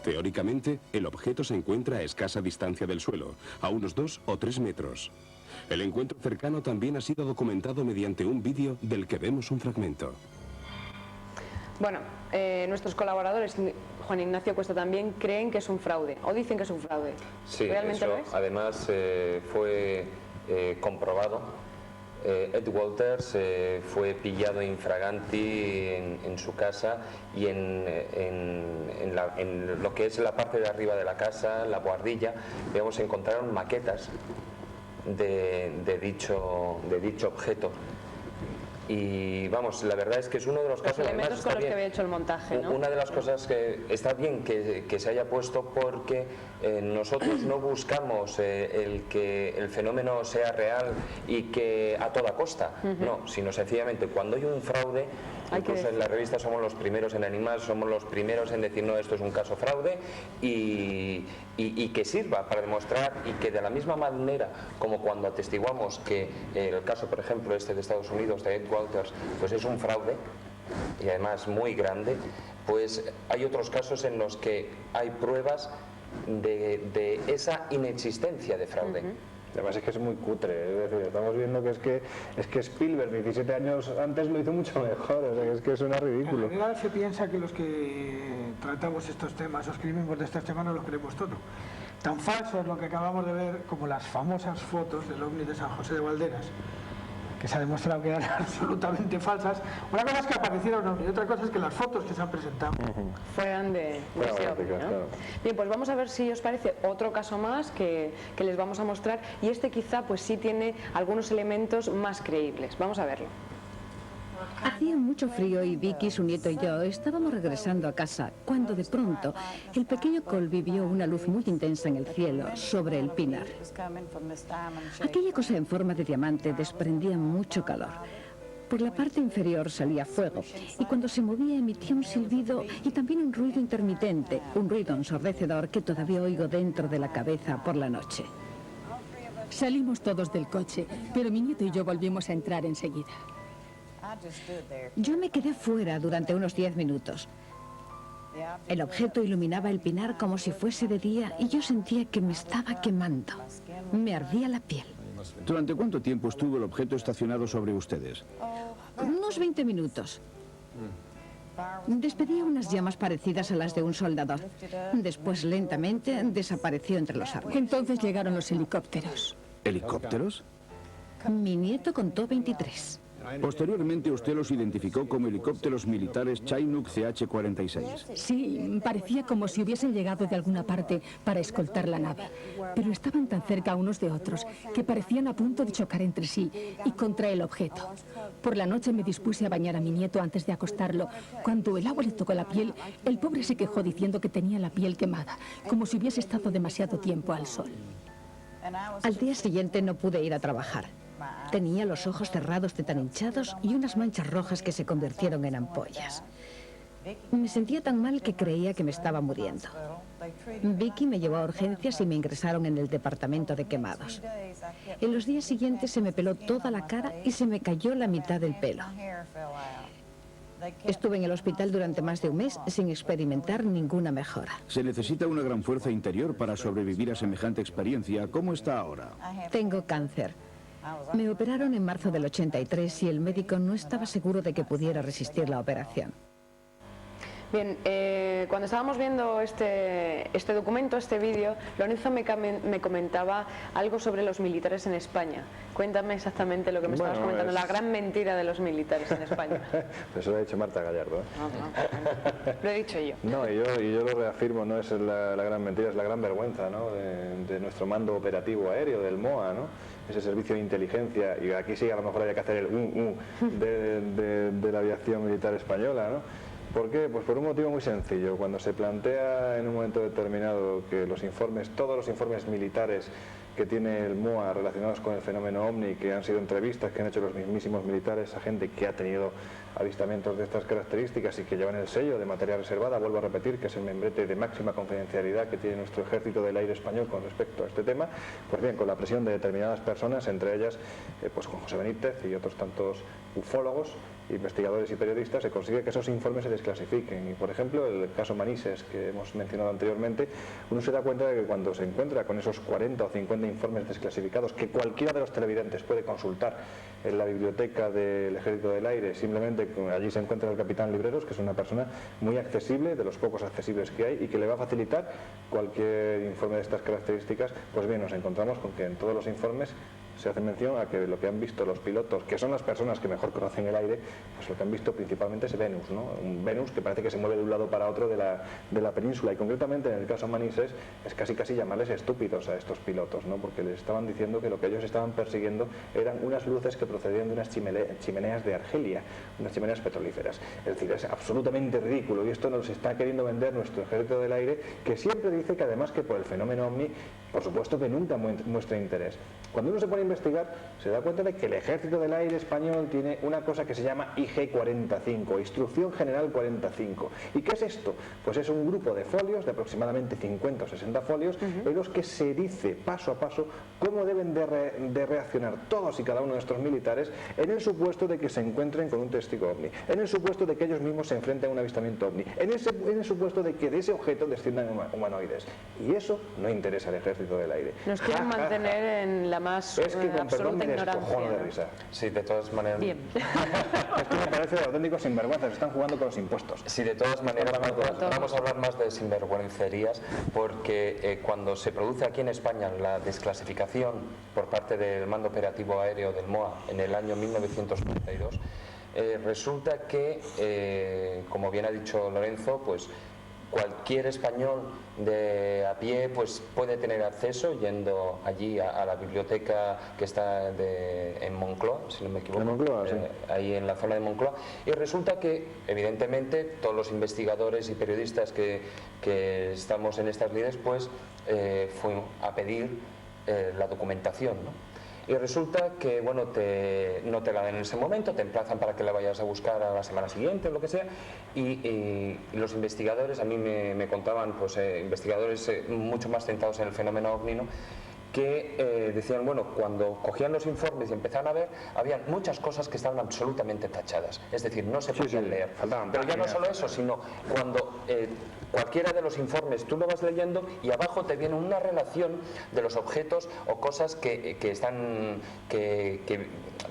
Teóricamente, el objeto se encuentra a escasa distancia del suelo, a unos 2 o 3 metros. El encuentro cercano también ha sido documentado mediante un vídeo del que vemos un fragmento. Bueno, nuestros colaboradores, Juan Ignacio Cuesta también, creen que es un fraude, o dicen que es un fraude. Sí, ¿realmente eso lo es? Además fue comprobado. Ed Walters fue pillado infraganti en su casa y en lo que es la parte de arriba de la casa, la buhardilla, digamos, se encontraron maquetas de dicho objeto. Y vamos, la verdad es que es uno de los casos... Los elementos con los que había hecho el montaje, ¿no? Una de las cosas que está bien que se haya puesto porque nosotros no buscamos el que el fenómeno sea real y que a toda costa, no, sino sencillamente cuando hay un fraude, incluso en la revista somos los primeros en animar, somos los primeros en decir no, esto es un caso fraude y que sirva para demostrar y que de la misma manera como cuando atestiguamos que el caso, por ejemplo, este de Estados Unidos, de Ed Walters, pues es un fraude y además muy grande, pues hay otros casos en los que hay pruebas de esa inexistencia de fraude. Además es que es muy cutre, es decir, estamos viendo que es que Spielberg 17 años antes lo hizo mucho mejor, o sea, que es que suena ridículo. En realidad se piensa que los que tratamos estos temas o escribimos de estos temas no lo creemos todo. Tan falso es lo que acabamos de ver como las famosas fotos del ovni de San José de Valderas, que se ha demostrado que eran absolutamente falsas. Una cosa es que aparecieron y otra cosa es que las fotos que se han presentado fueran de ese ovni, ¿no? Claro. Bien, pues vamos a ver si os parece otro caso más que les vamos a mostrar, y este quizá pues sí tiene algunos elementos más creíbles. Vamos a verlo. Hacía mucho frío y Vicky, su nieto y yo estábamos regresando a casa cuando de pronto el pequeño Colby vio una luz muy intensa en el cielo sobre el pinar. Aquella cosa en forma de diamante desprendía mucho calor. Por la parte inferior salía fuego y cuando se movía emitía un silbido y también un ruido intermitente, un ruido ensordecedor que todavía oigo dentro de la cabeza por la noche. Salimos todos del coche, pero mi nieto y yo volvimos a entrar enseguida. Yo me quedé fuera durante unos 10 minutos. El objeto iluminaba el pinar como si fuese de día y yo sentía que me estaba quemando. Me ardía la piel. ¿Durante cuánto tiempo estuvo el objeto estacionado sobre ustedes? Unos 20 minutos. Despedía unas llamas parecidas a las de un soldador. Después, lentamente, desapareció entre los árboles. Entonces llegaron los helicópteros. ¿Helicópteros? Mi nieto contó 23. Posteriormente usted los identificó como helicópteros militares Chinook CH-46. Sí, parecía como si hubiesen llegado de alguna parte para escoltar la nave. Pero estaban tan cerca unos de otros que parecían a punto de chocar entre sí y contra el objeto. Por la noche me dispuse a bañar a mi nieto antes de acostarlo. Cuando el agua le tocó la piel, el pobre se quejó diciendo que tenía la piel quemada, como si hubiese estado demasiado tiempo al sol. Al día siguiente no pude ir a trabajar. Tenía los ojos cerrados de tan hinchados y unas manchas rojas que se convirtieron en ampollas. Me sentía tan mal que creía que me estaba muriendo. Vicky me llevó a urgencias y me ingresaron en el departamento de quemados. En los días siguientes se me peló toda la cara y se me cayó la mitad del pelo. Estuve en el hospital durante más de un mes sin experimentar ninguna mejora. Se necesita una gran fuerza interior para sobrevivir a semejante experiencia. ¿Cómo está ahora? Tengo cáncer. Me operaron en marzo del 83 y el médico no estaba seguro de que pudiera resistir la operación. Bien, cuando estábamos viendo este documento, este vídeo, Lorenzo me comentaba algo sobre los militares en España. Cuéntame exactamente lo que me estabas comentando, la gran mentira de los militares en España. Eso lo ha dicho Marta Gallardo. Lo he dicho yo. No, y yo lo reafirmo, no es la gran mentira, es la gran vergüenza, ¿no? de nuestro mando operativo aéreo, del MOA, ¿no? Ese servicio de inteligencia, y aquí sí a lo mejor había que hacer el de la aviación militar española, ¿no? ¿Por qué? Pues por un motivo muy sencillo. Cuando se plantea en un momento determinado que los informes, todos los informes militares que tiene el MOA relacionados con el fenómeno OVNI, que han sido entrevistas que han hecho los mismísimos militares a gente que ha tenido avistamientos de estas características y que llevan el sello de materia reservada, vuelvo a repetir que es el membrete de máxima confidencialidad que tiene nuestro Ejército del Aire español con respecto a este tema, pues bien, con la presión de determinadas personas, entre ellas pues con José Benítez y otros tantos ufólogos, investigadores y periodistas, se consigue que esos informes se desclasifiquen. Y por ejemplo, el caso Manises, que hemos mencionado anteriormente, uno se da cuenta de que cuando se encuentra con esos 40 o 50 informes desclasificados que cualquiera de los televidentes puede consultar en la biblioteca del Ejército del Aire, simplemente allí se encuentra el capitán Libreros, que es una persona muy accesible, de los pocos accesibles que hay, y que le va a facilitar cualquier informe de estas características. Pues bien, nos encontramos con que en todos los informes se hace mención a que lo que han visto los pilotos, que son las personas que mejor conocen el aire, pues lo que han visto principalmente es Venus, ¿no? Un Venus que parece que se mueve de un lado para otro de la península, y concretamente en el caso Manises es casi llamarles estúpidos a estos pilotos, ¿no? Porque les estaban diciendo que lo que ellos estaban persiguiendo eran unas luces que procedían de unas chimeneas de Argelia, unas chimeneas petrolíferas. Es decir, es absolutamente ridículo, y esto nos está queriendo vender nuestro Ejército del Aire, que siempre dice que además que por el fenómeno OVNI, por supuesto que nunca muestra interés. Cuando uno se pone a investigar, se da cuenta de que el Ejército del Aire español tiene una cosa que se llama IG-45, Instrucción General 45. ¿Y qué es esto? Pues es un grupo de folios, de aproximadamente 50 o 60 folios, en los que se dice paso a paso cómo deben de reaccionar todos y cada uno de nuestros militares en el supuesto de que se encuentren con un testigo OVNI, en el supuesto de que ellos mismos se enfrenten a un avistamiento OVNI, en el supuesto de que de ese objeto desciendan humanoides. Y eso no interesa al Ejército del Aire. Nos quieren mantener en la más absoluta ignorancia. De risa. Sí, de todas maneras. Bien. Es que me parece de auténticos sinvergüenzas, están jugando con los impuestos. Sí, de todas maneras vamos a hablar más de sinvergüencerías, porque cuando se produce aquí en España la desclasificación por parte del mando operativo aéreo del MOA en el año 1992, resulta que, como bien ha dicho Lorenzo, pues cualquier español de a pie pues puede tener acceso yendo allí a la biblioteca que está en Moncloa, si no me equivoco, Moncloa, sí. Ahí en la zona de Moncloa, y resulta que evidentemente todos los investigadores y periodistas que estamos en estas lides pues fuimos a pedir la documentación, ¿no? Y resulta que, bueno, no te la dan en ese momento, te emplazan para que la vayas a buscar a la semana siguiente o lo que sea, y los investigadores, a mí me contaban, pues investigadores mucho más centrados en el fenómeno OVNI, ¿no?, que decían, bueno, cuando cogían los informes y empezaban a ver, habían muchas cosas que estaban absolutamente tachadas, es decir, no se podían leer. Pero ya no solo eso, sino cuando cualquiera de los informes tú lo vas leyendo y abajo te viene una relación de los objetos o cosas que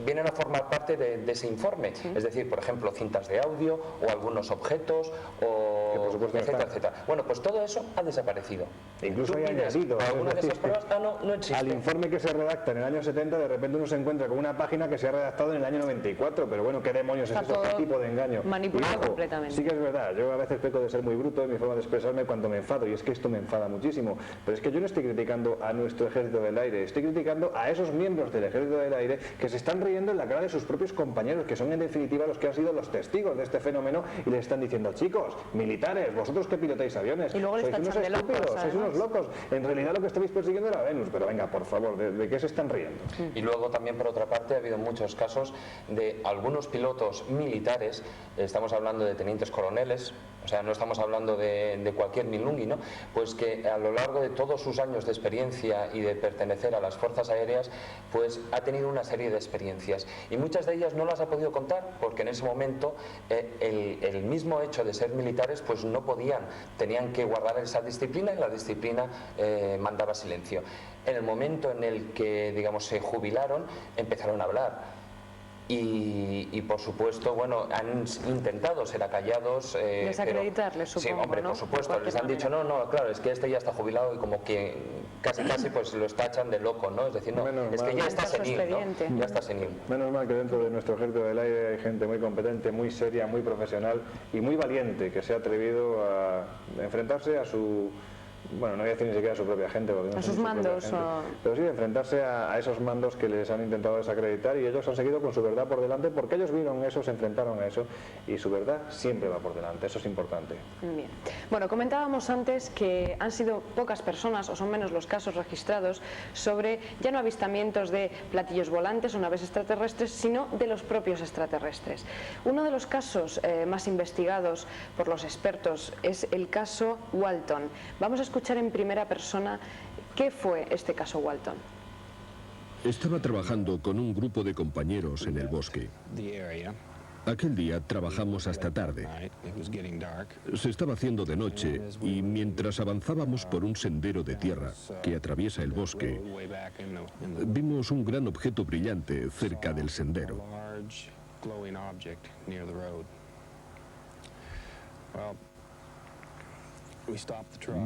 vienen a formar parte de ese informe, es decir, por ejemplo, cintas de audio o algunos objetos o etcétera, etcétera. Bueno, pues todo eso ha desaparecido. Incluso hay añadido. Alguna de esas pruebas, no no existe. al informe que se redacta en el año 70, de repente uno se encuentra con una página que se ha redactado en el año 94, pero bueno, ¿qué demonios es eso? ¿Qué tipo de engaño? Manipulado Y, ojo, completamente. Sí que es verdad, yo a veces peco de ser muy bruto en mi forma de expresarme cuando me enfado, y es que esto me enfada muchísimo, pero es que yo no estoy criticando a nuestro Ejército del Aire, estoy criticando a esos miembros del Ejército del Aire que se están riendo en la cara de sus propios compañeros, que son en definitiva los que han sido los testigos de este fenómeno, y les están diciendo, chicos, militares, vosotros que pilotáis aviones, Y luego les sois unos tachan de locos, estúpidos, sois además. unos locos, en realidad lo que estáis persiguiendo era Venus, pero venga, por favor, ¿de qué se están riendo? Y luego también, por otra parte, ha habido muchos casos de algunos pilotos militares, estamos hablando de tenientes coroneles, o sea, no estamos hablando de cualquier milungui, ¿no? Pues que a lo largo de todos sus años de experiencia y de pertenecer a las fuerzas aéreas, pues ha tenido una serie de experiencias. Y muchas de ellas no las ha podido contar, porque en ese momento el mismo hecho de ser militares, pues no podían, tenían que guardar esa disciplina, y la disciplina mandaba silencio. En el momento en el que, digamos, se jubilaron, empezaron a hablar. Y por supuesto, bueno, han intentado ser acallados. Desacreditarles, pero, supongo, sí, hombre, ¿no? por supuesto. De Les han dicho, no, claro, es que este ya está jubilado, y como que casi pues lo tachan de loco, ¿no? Es decir, no, es que ya está senil, ¿no? Ya está senil. Menos mal que dentro de nuestro Ejército del Aire hay gente muy competente, muy seria, muy profesional y muy valiente, que se ha atrevido a enfrentarse a su... Bueno, no voy a decir ni siquiera a su propia gente, porque no a son sus ni su propia mandos. gente, pero sí enfrentarse a esos mandos que les han intentado desacreditar, y ellos han seguido con su verdad por delante, porque ellos vieron eso, se enfrentaron a eso, y su verdad siempre va por delante, eso es importante. Bien. Bueno, comentábamos antes que han sido pocas personas, o son menos los casos registrados, sobre ya no avistamientos de platillos volantes o naves extraterrestres, sino de los propios extraterrestres. Uno de los casos más investigados por los expertos es el caso Walton. Vamos a escuchar en primera persona qué fue este caso Walton. Estaba trabajando con un grupo de compañeros en el bosque. Aquel día trabajamos hasta tarde. Se estaba haciendo de noche, y mientras avanzábamos por un sendero de tierra que atraviesa el bosque, vimos un gran objeto brillante cerca del sendero.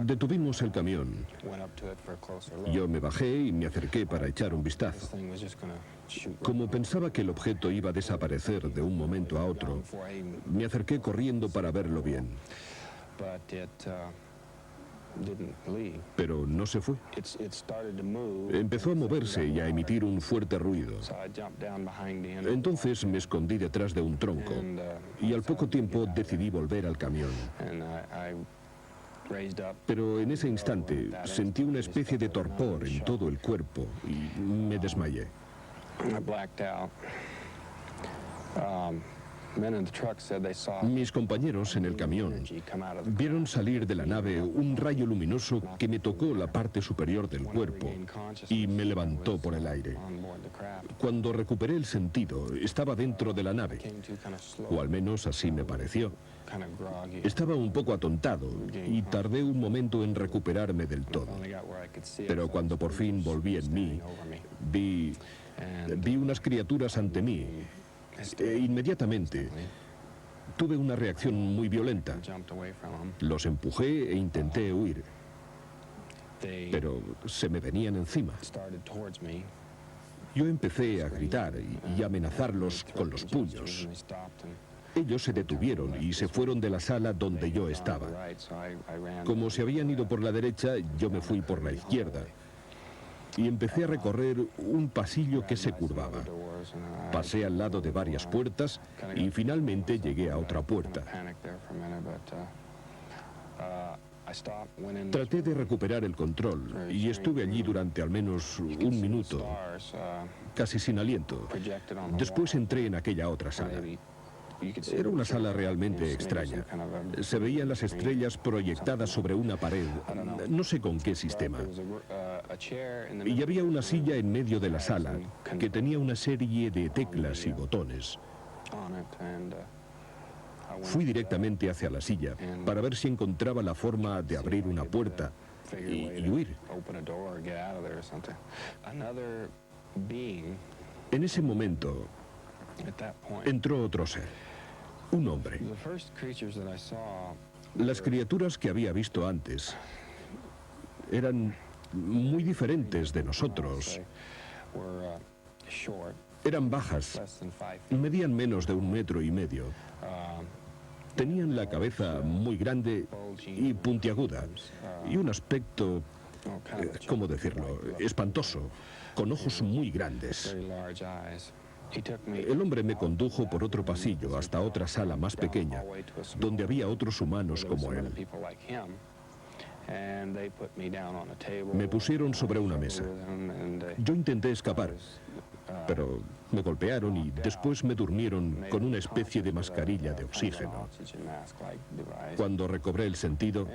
Detuvimos el camión. Yo me bajé y me acerqué para echar un vistazo. Como pensaba que el objeto iba a desaparecer de un momento a otro, me acerqué corriendo para verlo bien. Pero no se fue. Empezó a moverse y a emitir un fuerte ruido. Entonces me escondí detrás de un tronco, y al poco tiempo decidí volver al camión. Pero en ese instante sentí una especie de torpor en todo el cuerpo y me desmayé. Mis compañeros en el camión vieron salir de la nave un rayo luminoso que me tocó la parte superior del cuerpo y me levantó por el aire. Cuando recuperé el sentido, estaba dentro de la nave, o al menos así me pareció. Estaba un poco atontado y tardé un momento en recuperarme del todo. Pero cuando por fin volví en mí, vi unas criaturas ante mí. E inmediatamente tuve una reacción muy violenta. Los empujé e intenté huir, pero se me venían encima. Yo empecé a gritar y a amenazarlos con los puños. Ellos se detuvieron y se fueron de la sala donde yo estaba. Como se habían ido por la derecha, yo me fui por la izquierda y empecé a recorrer un pasillo que se curvaba. Pasé al lado de varias puertas y finalmente llegué a otra puerta. Traté de recuperar el control y estuve allí durante al menos un minuto, casi sin aliento. Después entré en aquella otra sala. Era una sala realmente extraña. Se veían las estrellas proyectadas sobre una pared, no sé con qué sistema. Y había una silla en medio de la sala que tenía una serie de teclas y botones. Fui directamente hacia la silla para ver si encontraba la forma de abrir una puerta y huir. En ese momento entró otro ser, un hombre. Las criaturas que había visto antes eran muy diferentes de nosotros. Eran bajas, medían menos de 1,5 metros. Tenían la cabeza muy grande y puntiaguda, y un aspecto, ¿cómo decirlo?, espantoso, con ojos muy grandes. El hombre me condujo por otro pasillo hasta otra sala más pequeña, donde había otros humanos como él. Me pusieron sobre una mesa. Yo intenté escapar, pero me golpearon y después me durmieron con una especie de mascarilla de oxígeno. Cuando recobré el sentido,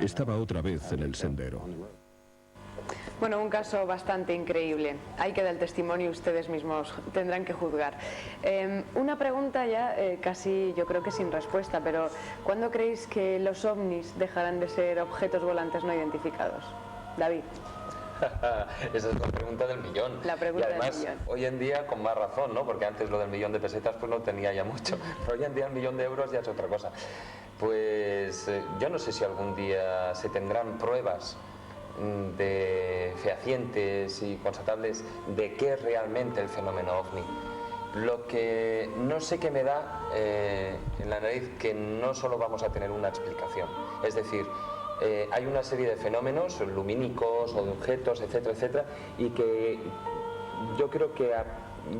estaba otra vez en el sendero. Bueno, un caso bastante increíble. Ahí queda el testimonio y ustedes mismos tendrán que juzgar. Una pregunta ya casi yo creo que sin respuesta, pero ¿cuándo creéis que los ovnis dejarán de ser objetos volantes no identificados? David. Esa es la pregunta del millón. La pregunta y además, del millón. hoy en día con más razón, ¿no? Porque antes lo del 1.000.000 de pesetas pues no tenía ya mucho. Pero hoy en día 1.000.000 de euros ya es otra cosa. Pues yo no sé si algún día se tendrán pruebas fehacientes y constatables de qué es realmente el fenómeno OVNI. Lo que no sé qué me da en la nariz que no solo vamos a tener una explicación, es decir, hay una serie de fenómenos lumínicos o de objetos, etcétera, etcétera, y que yo creo que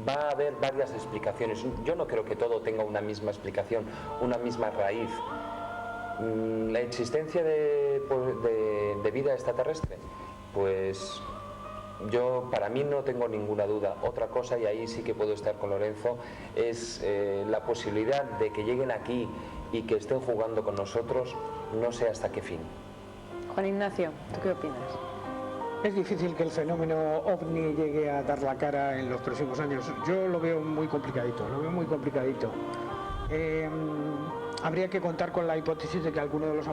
va a haber varias explicaciones. Yo no creo que todo tenga una misma explicación, una misma raíz. La existencia de vida extraterrestre, pues yo para mí no tengo ninguna duda. Otra cosa, y ahí sí que puedo estar con Lorenzo, es la posibilidad de que lleguen aquí y que estén jugando con nosotros, no sé hasta qué fin. Juan Ignacio, ¿tú qué opinas? Es difícil que el fenómeno OVNI llegue a dar la cara en los próximos años. Yo lo veo muy complicadito, Habría que contar con la hipótesis de que alguno de los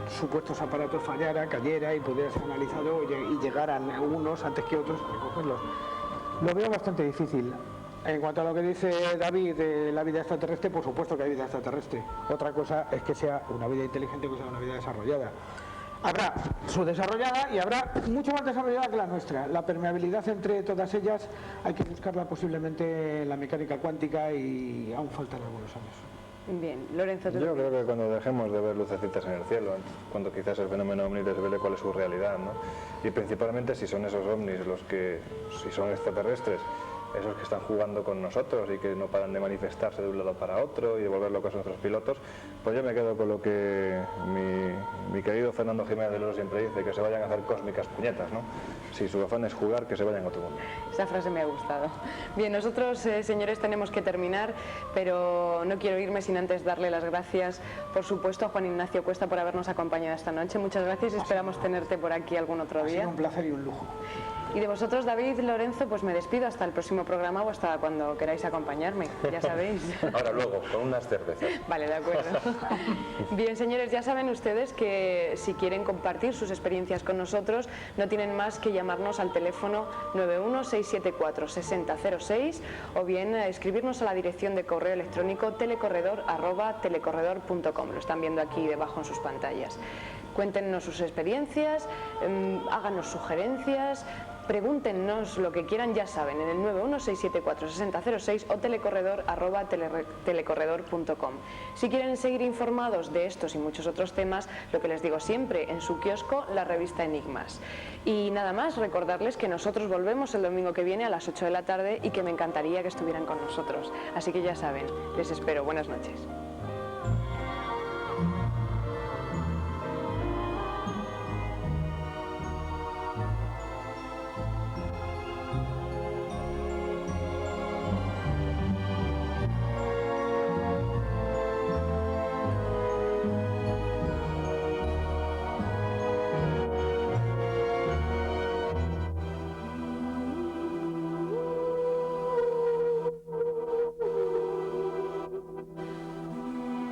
supuestos aparatos fallara, cayera y pudiera ser analizado y llegaran unos antes que otros a recogerlos. Lo veo bastante difícil. En cuanto a lo que dice David de la vida extraterrestre, por supuesto que hay vida extraterrestre. Otra cosa es que sea una vida inteligente, que sea una vida desarrollada. Habrá subdesarrollada y habrá mucho más desarrollada que la nuestra. La permeabilidad entre todas ellas hay que buscarla posiblemente en la mecánica cuántica y aún faltan algunos años. Bien, Lorenzo. Yo creo que cuando dejemos de ver lucecitas en el cielo, cuando quizás el fenómeno ovni desvele cuál es su realidad, ¿no? Y principalmente si son esos ovnis los que, si son extraterrestres, esos que están jugando con nosotros y que no paran de manifestarse de un lado para otro y de volver locos a nuestros pilotos, pues yo me quedo con lo que mi querido Fernando Jiménez de Loro siempre dice, que se vayan a hacer cósmicas puñetas, ¿no? Si su afán es jugar, que se vayan a otro mundo. Esa frase me ha gustado. Bien, nosotros, señores, tenemos que terminar, pero no quiero irme sin antes darle las gracias, por supuesto, a Juan Ignacio Cuesta por habernos acompañado esta noche. Muchas gracias y esperamos tenerte por aquí algún otro día. Ha sido un placer y un lujo. Y de vosotros, David, Lorenzo, pues me despido hasta el próximo programa o hasta cuando queráis acompañarme, ya sabéis. Ahora luego, con unas cervezas. Vale, de acuerdo. Bien, señores, ya saben ustedes que si quieren compartir sus experiencias con nosotros, no tienen más que llamarnos al teléfono 916746006 o bien escribirnos a la dirección de correo electrónico telecorredor@telecorredor.com. Lo están viendo aquí debajo en sus pantallas. Cuéntenos sus experiencias, háganos sugerencias, pregúntenos lo que quieran, ya saben, en el 916746006 o telecorredor@telecorredor.com. Si quieren seguir informados de estos y muchos otros temas, lo que les digo siempre, en su kiosco, la revista Enigmas. Y nada más, recordarles que nosotros volvemos el domingo que viene a las 8 de la tarde y que me encantaría que estuvieran con nosotros. Así que ya saben, les espero. Buenas noches.